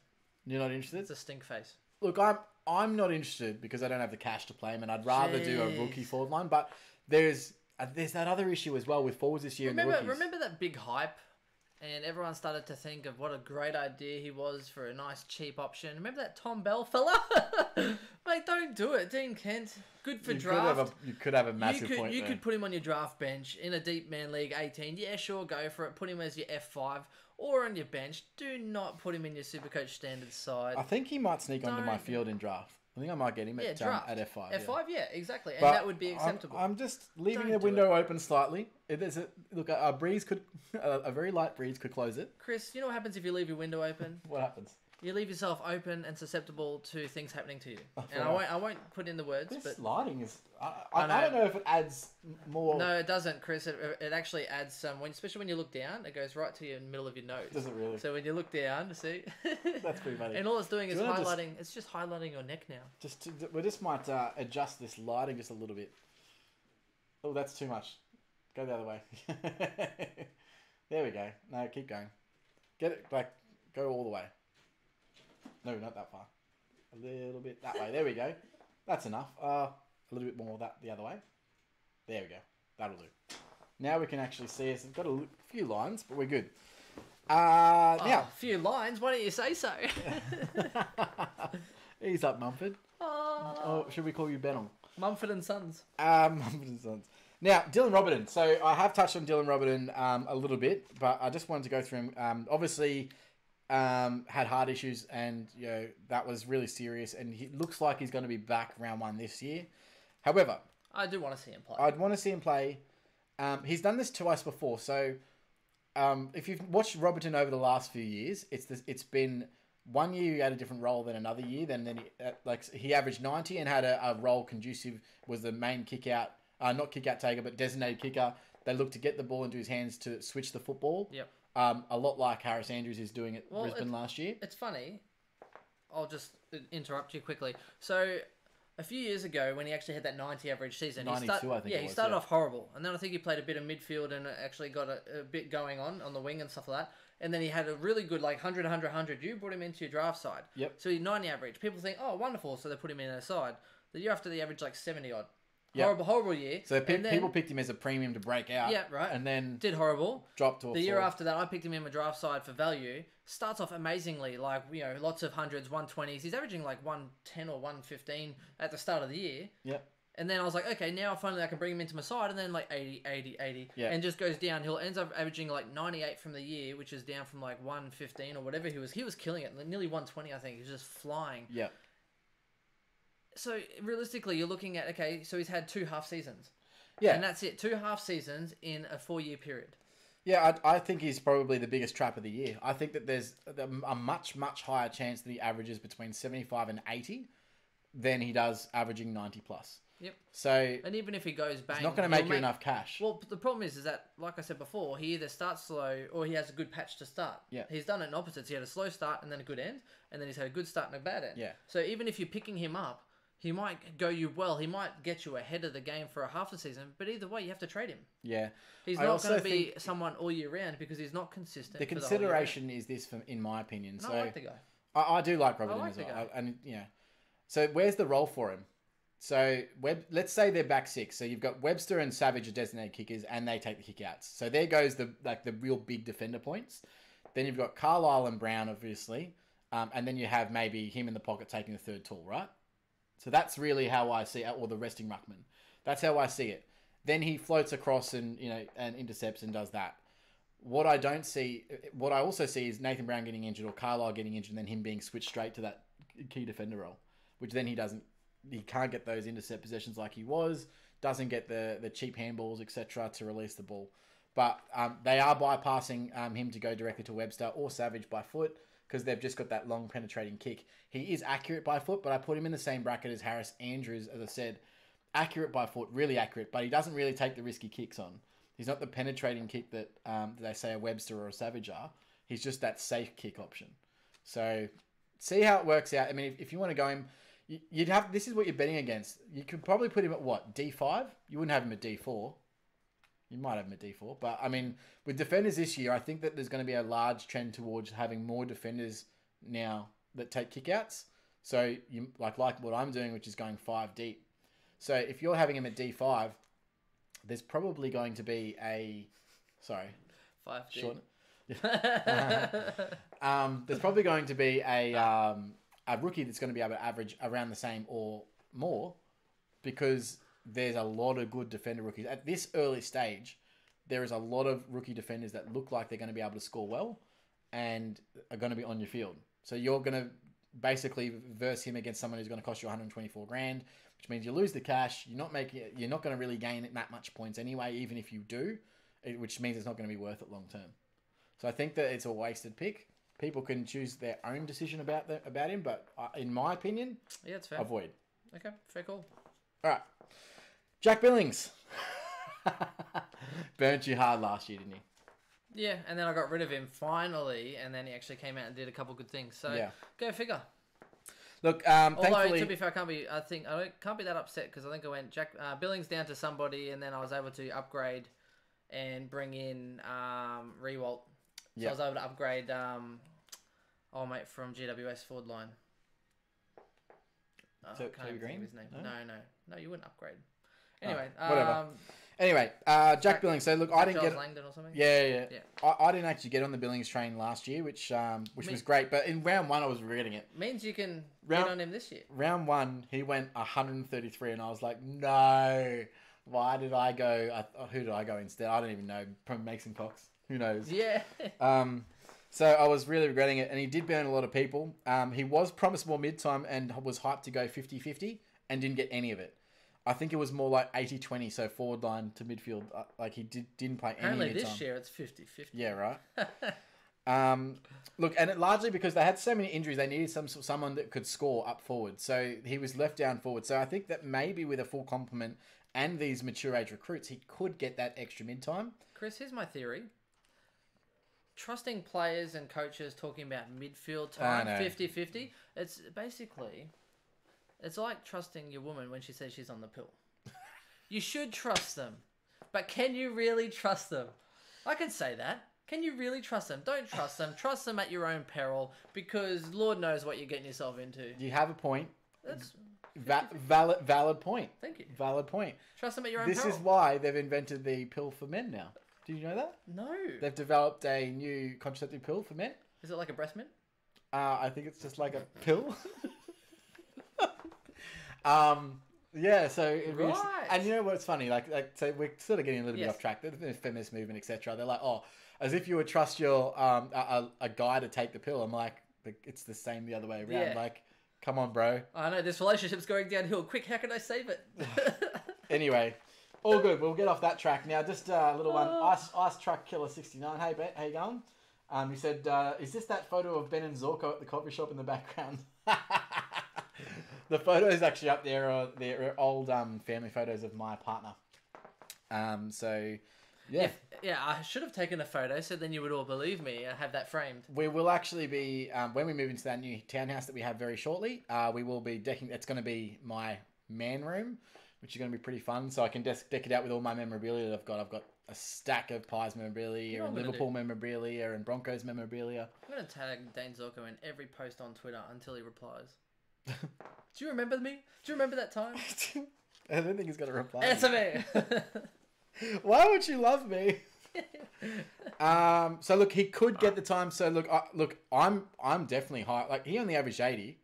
Speaker 2: You're not interested?
Speaker 1: It's a stink face.
Speaker 2: Look, I'm not interested because I don't have the cash to play him, and I'd rather do a rookie forward line. But there's that other issue as well with forwards this year.
Speaker 1: Remember that big hype, and everyone started to think of what a great idea he was for a nice cheap option. Remember that Tom Bell fella? Mate, don't do it. Dean Kent, good for draft.
Speaker 2: You could have a massive point.
Speaker 1: You could put him on your draft bench in a deep man league 18. Yeah, sure, go for it. Put him as your F5. Or on your bench. Do not put him in your Supercoach standard side.
Speaker 2: I think he might sneak onto my field in draft. I think I might get him at F5.
Speaker 1: F5, yeah, exactly. And that would be acceptable.
Speaker 2: I'm just leaving the window open slightly. A breeze could... a very light breeze could close it.
Speaker 1: Chris, you know what happens if you leave your window open?
Speaker 2: What happens?
Speaker 1: You leave yourself open and susceptible to things happening to you. And I won't put in the words.
Speaker 2: This lighting is... I don't know if it adds more...
Speaker 1: No, it doesn't, Chris. It actually adds some... especially when you look down, it goes right to your middle of your nose.
Speaker 2: Does it really?
Speaker 1: So when you look down, see?
Speaker 2: That's pretty funny.
Speaker 1: And all it's doing is highlighting... It's just highlighting your neck now.
Speaker 2: We just might adjust this lighting just a little bit. Oh, that's too much. Go the other way. There we go. No, keep going. Get it... go all the way. No, not that far. A little bit that way. There we go. That's enough. A little bit more the other way. There we go. That'll do. Now we can actually see us. We've got a few lines, but we're good. Now,
Speaker 1: a few lines. Why don't you say so?
Speaker 2: Ease up, Mumford. Oh, should we call you Benel?
Speaker 1: Mumford and Sons.
Speaker 2: Mumford and Sons. Now, Dylan Robertson. So I have touched on Dylan Robertson a little bit, but I just wanted to go through him. Obviously. Had heart issues, and that was really serious, and he looks like he's going to be back round 1 this year. However,
Speaker 1: I do want to see him play.
Speaker 2: I'd want to see him play. He's done this twice before, so if you've watched Robertson over the last few years, it's been 1 year he had a different role than another year. Then he averaged 90 and had a role conducive, was the main kick out, not kick out taker, but designated kicker. They looked to get the ball into his hands to switch the football.
Speaker 1: Yep.
Speaker 2: A lot like Harris Andrews is doing at Brisbane last year.
Speaker 1: It's funny. I'll just interrupt you quickly. So, a few years ago, when he actually had that 90 average season,
Speaker 2: 92, I think.
Speaker 1: he started off horrible, and then I think he played a bit of midfield and actually got a bit going on the wing and stuff like that. And then he had a really good 100, 100, 100. You brought him into your draft side.
Speaker 2: Yep.
Speaker 1: So he's 90 average. People think, oh, wonderful. So they put him in their side. The year after, the average 70 odd.
Speaker 2: Yep.
Speaker 1: Horrible year.
Speaker 2: So people picked him as a premium to break out.
Speaker 1: Yeah, right.
Speaker 2: And then
Speaker 1: did horrible.
Speaker 2: Dropped to a
Speaker 1: The year after that, I picked him in my draft side for value. Starts off amazingly, lots of hundreds, 120s. He's averaging 110 or 115 at the start of the year.
Speaker 2: Yep.
Speaker 1: And then I was like, okay, now finally I can bring him into my side. And then 80, 80, 80.
Speaker 2: Yeah.
Speaker 1: And just goes downhill. Ends up averaging 98 from the year, which is down from 115 or whatever he was. He was killing it. Nearly 120, I think. He was just flying.
Speaker 2: Yeah.
Speaker 1: So realistically, you're looking at, okay, so he's had 2 half seasons.
Speaker 2: Yeah.
Speaker 1: And that's it. 2 half seasons in a 4-year period.
Speaker 2: Yeah, I think he's probably the biggest trap of the year. I think that there's a much, much higher chance that he averages between 75 and 80 than he does averaging 90 plus.
Speaker 1: Yep.
Speaker 2: So,
Speaker 1: and even if he goes bang,
Speaker 2: he's not going to make you enough cash.
Speaker 1: Well, the problem is that, like I said before, he either starts slow or he has a good patch to start.
Speaker 2: Yeah.
Speaker 1: He's done it in opposites. He had a slow start and then a good end, and then he's had a good start and a bad end.
Speaker 2: Yeah.
Speaker 1: So even if you're picking him up, he might go you well. He might get you ahead of the game for a half a season, but either way, you have to trade him.
Speaker 2: Yeah.
Speaker 1: He's not going to be someone all year round because he's not consistent.
Speaker 2: The consideration is this, in my opinion.
Speaker 1: And
Speaker 2: so
Speaker 1: I like the guy.
Speaker 2: I do like Robertson
Speaker 1: like
Speaker 2: as
Speaker 1: the
Speaker 2: well.
Speaker 1: guy.
Speaker 2: And yeah. So where's the role for him? So let's say they're back 6. So you've got Webster and Savage are designated kickers, and they take the kick outs. So there goes the real big defender points. Then you've got Carlisle and Brown, obviously, and then you have maybe him in the pocket taking the third tall, right? So that's really how I see it, or the resting ruckman. That's how I see it. Then he floats across and intercepts and does that. What I also see is Nathan Brown getting injured or Carlisle getting injured, and then him being switched straight to that key defender role, which then he can't get those intercept possessions like he was, doesn't get the cheap handballs, etc. to release the ball. But they are bypassing him to go directly to Webster or Savage by foot, because they've just got that long penetrating kick. He is accurate by foot, but I put him in the same bracket as Harris Andrews, as I said. Accurate by foot, really accurate, but he doesn't really take the risky kicks on. He's not the penetrating kick that they say a Webster or a Savage are. He's just that safe kick option. So see how it works out. I mean, if you want to go him, you'd have, this is what you're betting against. You could probably put him at what, D5? You wouldn't have him at D4. You might have him at D4. But, I mean, with defenders this year, I think that there's going to be a large trend towards having more defenders now that take kickouts. So, you like what I'm doing, which is going 5 deep. So, if you're having him at D5, there's probably going to be a... Sorry.
Speaker 1: 5 deep.
Speaker 2: Short, there's probably going to be a rookie that's going to be able to average around the same or more, because there's a lot of good defender rookies. At this early stage, there is a lot of rookie defenders that look like they're going to be able to score well and are going to be on your field. So you're going to basically verse him against someone who's going to cost you 124 grand, which means you lose the cash. You're not going to really gain that much points anyway, even if you do, which means it's not going to be worth it long term. So I think that it's a wasted pick. People can choose their own decision about him, but in my opinion,
Speaker 1: yeah, it's fair.
Speaker 2: Avoid.
Speaker 1: Okay, fair call.
Speaker 2: All right. Jack Billings. Burnt you hard last year, didn't he?
Speaker 1: Yeah, and then I got rid of him finally, and then he actually came out and did a couple good things. So yeah. Go figure.
Speaker 2: Look,
Speaker 1: although
Speaker 2: thankfully,
Speaker 1: to be fair, I can't be that upset, because I think I went Billings down to somebody, and then I was able to upgrade and bring in Rewalt. So I was able to upgrade mate from GWS forward line.
Speaker 2: So,
Speaker 1: I can't even think of his name. No, you wouldn't upgrade. Anyway,
Speaker 2: whatever. Anyway, Jack Billings. So look, I didn't get
Speaker 1: Langdon or something.
Speaker 2: Yeah. I didn't actually get on the Billings train last year, which was great. But in round 1, I was regretting it.
Speaker 1: Means you can get on him this year.
Speaker 2: Round 1, he went 133, and I was like, no. Why did I go? Who did I go instead? I don't even know. Probably Mason Cox. Who knows?
Speaker 1: Yeah.
Speaker 2: So I was really regretting it, and he did burn a lot of people. He was promised more mid-time and was hyped to go 50-50 and didn't get any of it. I think it was more like 80-20, so forward line to midfield. Like he didn't play any
Speaker 1: Apparently
Speaker 2: of the
Speaker 1: this
Speaker 2: time.
Speaker 1: year it's 50-50.
Speaker 2: Yeah, right. Look, and largely because they had so many injuries, they needed someone that could score up forward. So he was left down forward. So I think that maybe with a full complement and these mature age recruits, he could get that extra mid time.
Speaker 1: Chris, here's my theory. Trusting players and coaches talking about midfield time, 50-50, it's basically, it's like trusting your woman when she says she's on the pill. You should trust them. But can you really trust them? I can say that. Can you really trust them? Don't trust them. Trust them at your own peril, because Lord knows what you're getting yourself into.
Speaker 2: You have a point.
Speaker 1: That's
Speaker 2: valid point.
Speaker 1: Thank you.
Speaker 2: Valid point.
Speaker 1: Trust them at your own
Speaker 2: This
Speaker 1: peril.
Speaker 2: is why they've invented the pill for men now. Did you know that?
Speaker 1: No.
Speaker 2: They've developed a new contraceptive pill for men.
Speaker 1: Is it like a breast mint?
Speaker 2: I think it's just like a pill. Yeah, so
Speaker 1: Right.
Speaker 2: and you know what's funny? Like so we're sort of getting a little bit
Speaker 1: Yes.
Speaker 2: off track. The feminist movement, etc. They're like, oh, as if you would trust your a guy to take the pill. I'm like, it's the same the other way around.
Speaker 1: Yeah.
Speaker 2: Like, come on, bro.
Speaker 1: I know, this relationship's going downhill. Quick, how can I save it?
Speaker 2: Anyway, all good. We'll get off that track now. Just a little one. Ice Truck Killer 69. Hey, Bet, how you going? He said, is this that photo of Ben and Zorko at the coffee shop in the background? The photo is actually up there. They're old family photos of my partner. So, yeah.
Speaker 1: Yeah, I should have taken a photo so then you would all believe me and have that framed.
Speaker 2: We will actually be, when we move into that new townhouse that we have very shortly, we will be decking, it's going to be my man room, which is going to be pretty fun. So I can deck it out with all my memorabilia that I've got. I've got a stack of Pies memorabilia and Liverpool memorabilia and Broncos memorabilia.
Speaker 1: I'm going to tag Dane Zorko in every post on Twitter until he replies. Do you remember me? Do you remember that time?
Speaker 2: I don't think he's going to reply.
Speaker 1: Answer me!
Speaker 2: Why would you love me? So look, he could get the time. So look, I'm definitely high. Like he only averaged 80,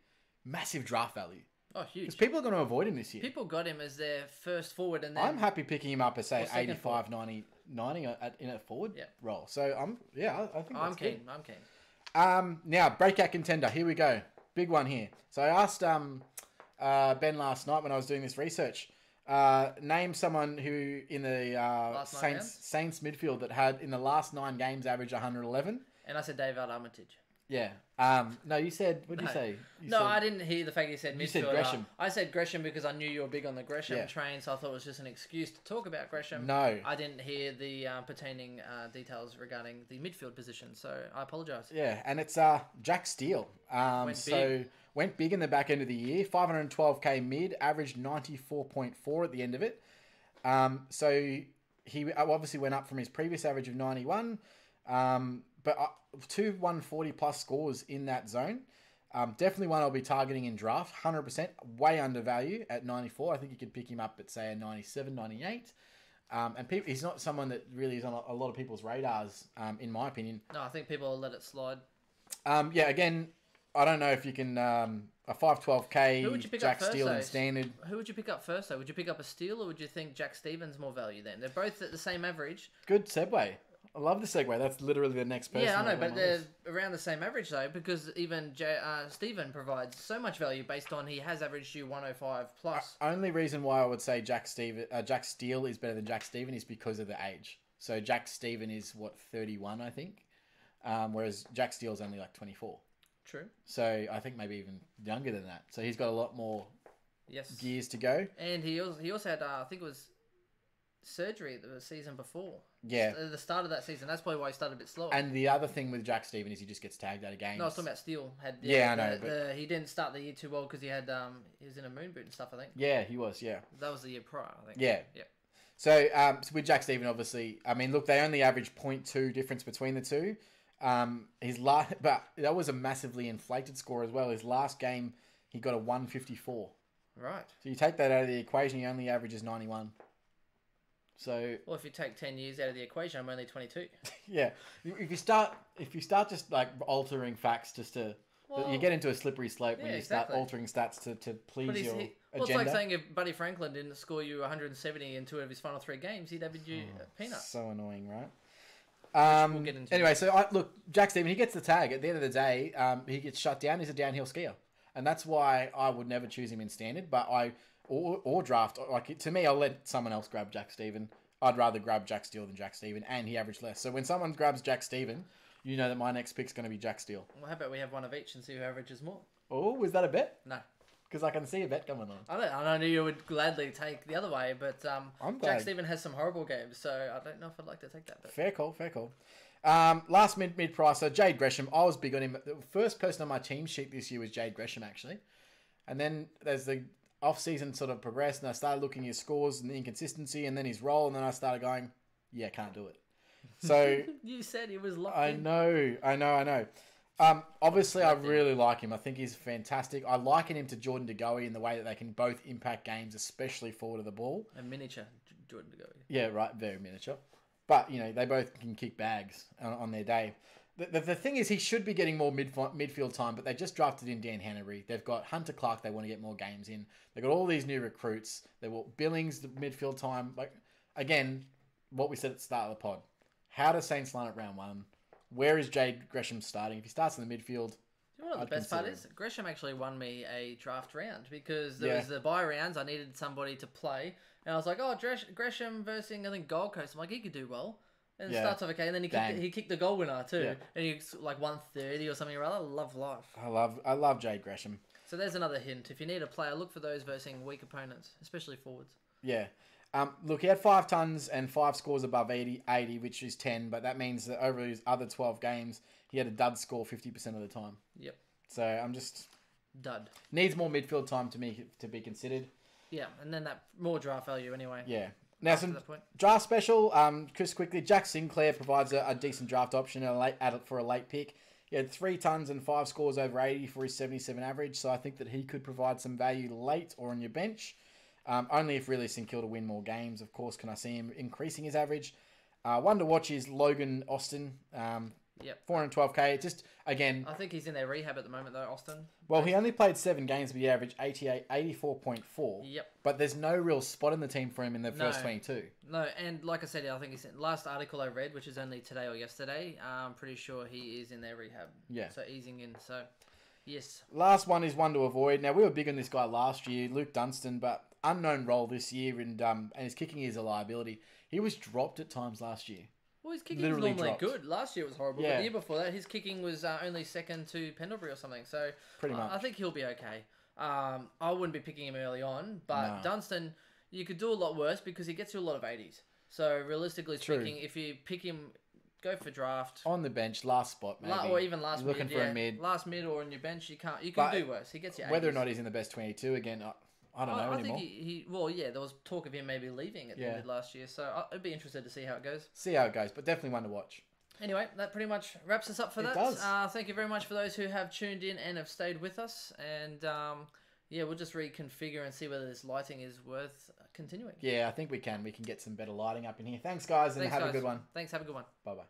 Speaker 2: massive draft value.
Speaker 1: Oh, huge.
Speaker 2: Because people are going to avoid him this year.
Speaker 1: People got him as their first forward, and then
Speaker 2: I'm happy picking him up as say
Speaker 1: second
Speaker 2: 85, 90 in a forward role. So I think that's
Speaker 1: keen.
Speaker 2: good.
Speaker 1: I'm keen.
Speaker 2: Now breakout contender. Here we go. Big one here. So I asked Ben last night when I was doing this research. Name someone who in the Saints midfield that had in the last 9 games averaged 111.
Speaker 1: And I said David Armitage.
Speaker 2: Yeah. No, you said. What did you say?
Speaker 1: I didn't hear the fact you said midfielder.
Speaker 2: You said Gresham.
Speaker 1: I said Gresham because I knew you were big on the Gresham train, so I thought it was just an excuse to talk about Gresham.
Speaker 2: No.
Speaker 1: I didn't hear the pertaining details regarding the midfield position, so I apologise.
Speaker 2: Yeah, and it's Jack Steele. Went big in the back end of the year. 512k mid, averaged 94.4 at the end of it. So he obviously went up from his previous average of 91. But 2 140 plus scores in that zone. Definitely one I'll be targeting in draft. 100%, way undervalued at 94. I think you could pick him up at, say, a 97, 98. And he's not someone that really is on a lot of people's radars, in my opinion.
Speaker 1: No, I think people will let it slide.
Speaker 2: Again, I don't know if you can... a 512k Jack Steele in standard.
Speaker 1: Who would you pick up first, though? Would you pick up a Steele, or would you think Jack Stevens more value then? They're both at the same average.
Speaker 2: Good segue. I love the segue. That's literally the next person.
Speaker 1: Yeah, I know, but they're around the same average, though, because even Steven provides so much value based on he has averaged you 105 plus.
Speaker 2: Only reason why I would say Jack Steele is better than Jack Steven is because of the age. So Jack Steven is, 31, I think, whereas Jack Steele's only like 24.
Speaker 1: True.
Speaker 2: So I think maybe even younger than that. So he's got a lot more years to go.
Speaker 1: And he also had, I think it was surgery the season before.
Speaker 2: Yeah.
Speaker 1: The start of that season. That's probably why he started a bit slower.
Speaker 2: And the other thing with Jack Steven is he just gets tagged out of games.
Speaker 1: No, I was talking about Steele.
Speaker 2: I know.
Speaker 1: He didn't start the year too well because he had he was in a moon boot and stuff, I think.
Speaker 2: Yeah, he was, yeah.
Speaker 1: That was the year prior, I think.
Speaker 2: Yeah.
Speaker 1: Yeah.
Speaker 2: So with Jack Steven, obviously, I mean, look, they only average 0.2 difference between the two. But that was a massively inflated score as well. His last game, he got a 154.
Speaker 1: Right.
Speaker 2: So you take that out of the equation, he only averages 91. So
Speaker 1: well, if you take 10 years out of the equation, I'm only 22.
Speaker 2: Yeah, if you start just like altering facts just to, you get into a slippery slope when you start altering stats to please your agenda.
Speaker 1: Well, it's like saying if Buddy Franklin didn't score you 170 in 2 of his final 3 games, he'd average you a peanut.
Speaker 2: So annoying, right?
Speaker 1: We'll get into
Speaker 2: anyway, so look, Jack Steven, he gets the tag. At the end of the day, he gets shut down. He's a downhill skier. And that's why I would never choose him in standard. But or draft. Like to me, I'll let someone else grab Jack Steven. I'd rather grab Jack Steele than Jack Steven, and he averaged less. So when someone grabs Jack Steven, you know that my next pick's going to be Jack Steele.
Speaker 1: Well, how about we have one of each and see who averages more?
Speaker 2: Oh, was that a bet?
Speaker 1: No.
Speaker 2: Because I can see a bet coming on.
Speaker 1: I know you would gladly take the other way, but
Speaker 2: I'm glad.
Speaker 1: Jack Steven has some horrible games, so I don't know if I'd like to take that bet.
Speaker 2: Fair call. Last mid price, so Jade Gresham. I was big on him. The first person on my team sheet this year was Jade Gresham, actually. And then there's the off-season sort of progressed, and I started looking at his scores and the inconsistency, and then his role, and then I started going, yeah, can't do it. So
Speaker 1: you said he was locked
Speaker 2: I
Speaker 1: in.
Speaker 2: know. Obviously, I really like him. I think he's fantastic. I liken him to Jordan De Goey in the way that they can both impact games, especially forward of the ball.
Speaker 1: A miniature Jordan De Goey.
Speaker 2: Yeah, right. Very miniature. But, you know, they both can kick bags on their day. The thing is, he should be getting more midfield time, but they just drafted in Dan Hanbury. They've got Hunter Clark they want to get more games in. They've got all these new recruits. They want Billings, the midfield time. Like, again, what we said at the start of the pod. How does Saints line up round one? Where is Jade Gresham starting? If he starts in the midfield...
Speaker 1: You know what the best part is? Gresham actually won me a draft round because there was the bye rounds. I needed somebody to play. And I was like, Gresham versus, I think, Gold Coast. I'm like, he could do well. And it starts off okay. And then he kicked the goal winner too. Yeah. And he's like 130 or something or other. Love life.
Speaker 2: I love Jade Gresham.
Speaker 1: So there's another hint. If you need a player, look for those versus weak opponents, especially forwards.
Speaker 2: Yeah. Look, he had 5 tons and 5 scores above 80, which is 10. But that means that over his other 12 games, he had a dud score 50% of the time.
Speaker 1: Yep.
Speaker 2: So I'm just...
Speaker 1: Dud.
Speaker 2: Needs more midfield time to be considered.
Speaker 1: Yeah, and then that more draft value anyway.
Speaker 2: Yeah. Now, some draft special, just quickly, Jack Sinclair provides a decent draft option for a late pick. He had 3 tons and 5 scores over 80 for his 77 average, so I think that he could provide some value late or on your bench. Only if really St Kilda win more games, of course, can I see him increasing his average. One to watch is Logan Austin. 412k. Just, again...
Speaker 1: I think he's in their rehab at the moment, though, Austin.
Speaker 2: Well, he only played 7 games, but he averaged 84.4.
Speaker 1: Yep.
Speaker 2: But there's no real spot in the team for him in the first 22.
Speaker 1: No, and like I said, I think last article I read, which is only today or yesterday, I'm pretty sure he is in their rehab.
Speaker 2: Yeah.
Speaker 1: So easing in, so... Yes.
Speaker 2: Last one is one to avoid. Now, we were big on this guy last year, Luke Dunstan, but unknown role this year, and his kicking is a liability. He was dropped at times last year.
Speaker 1: Well, his kicking was normally good. Last year it was horrible. But the year before that, his kicking was only second to Pendlebury or something. So
Speaker 2: pretty much.
Speaker 1: I think he'll be okay. I wouldn't be picking him early on, but Dunstan, you could do a lot worse because he gets you a lot of 80s. So realistically speaking, if you pick him... Go for draft
Speaker 2: on the bench, last spot maybe,
Speaker 1: or even last
Speaker 2: mid. Looking for a mid,
Speaker 1: last mid, or on your bench. You can do worse. He gets you 80s.
Speaker 2: Whether or not he's in the best 22 again, I don't know anymore.
Speaker 1: I think there was talk of him maybe leaving at the end of last year, so I'd be interested to see how it goes. But
Speaker 2: definitely one to watch.
Speaker 1: Anyway, that pretty much wraps us up for that.
Speaker 2: It does.
Speaker 1: Thank you very much for those who have tuned in and have stayed with us, and we'll just reconfigure and see whether this lighting is worth continuing.
Speaker 2: Yeah, I think we can. We can get some better lighting up in here. Thanks, guys, and have a good one.
Speaker 1: Thanks, have a good one.
Speaker 2: Bye-bye.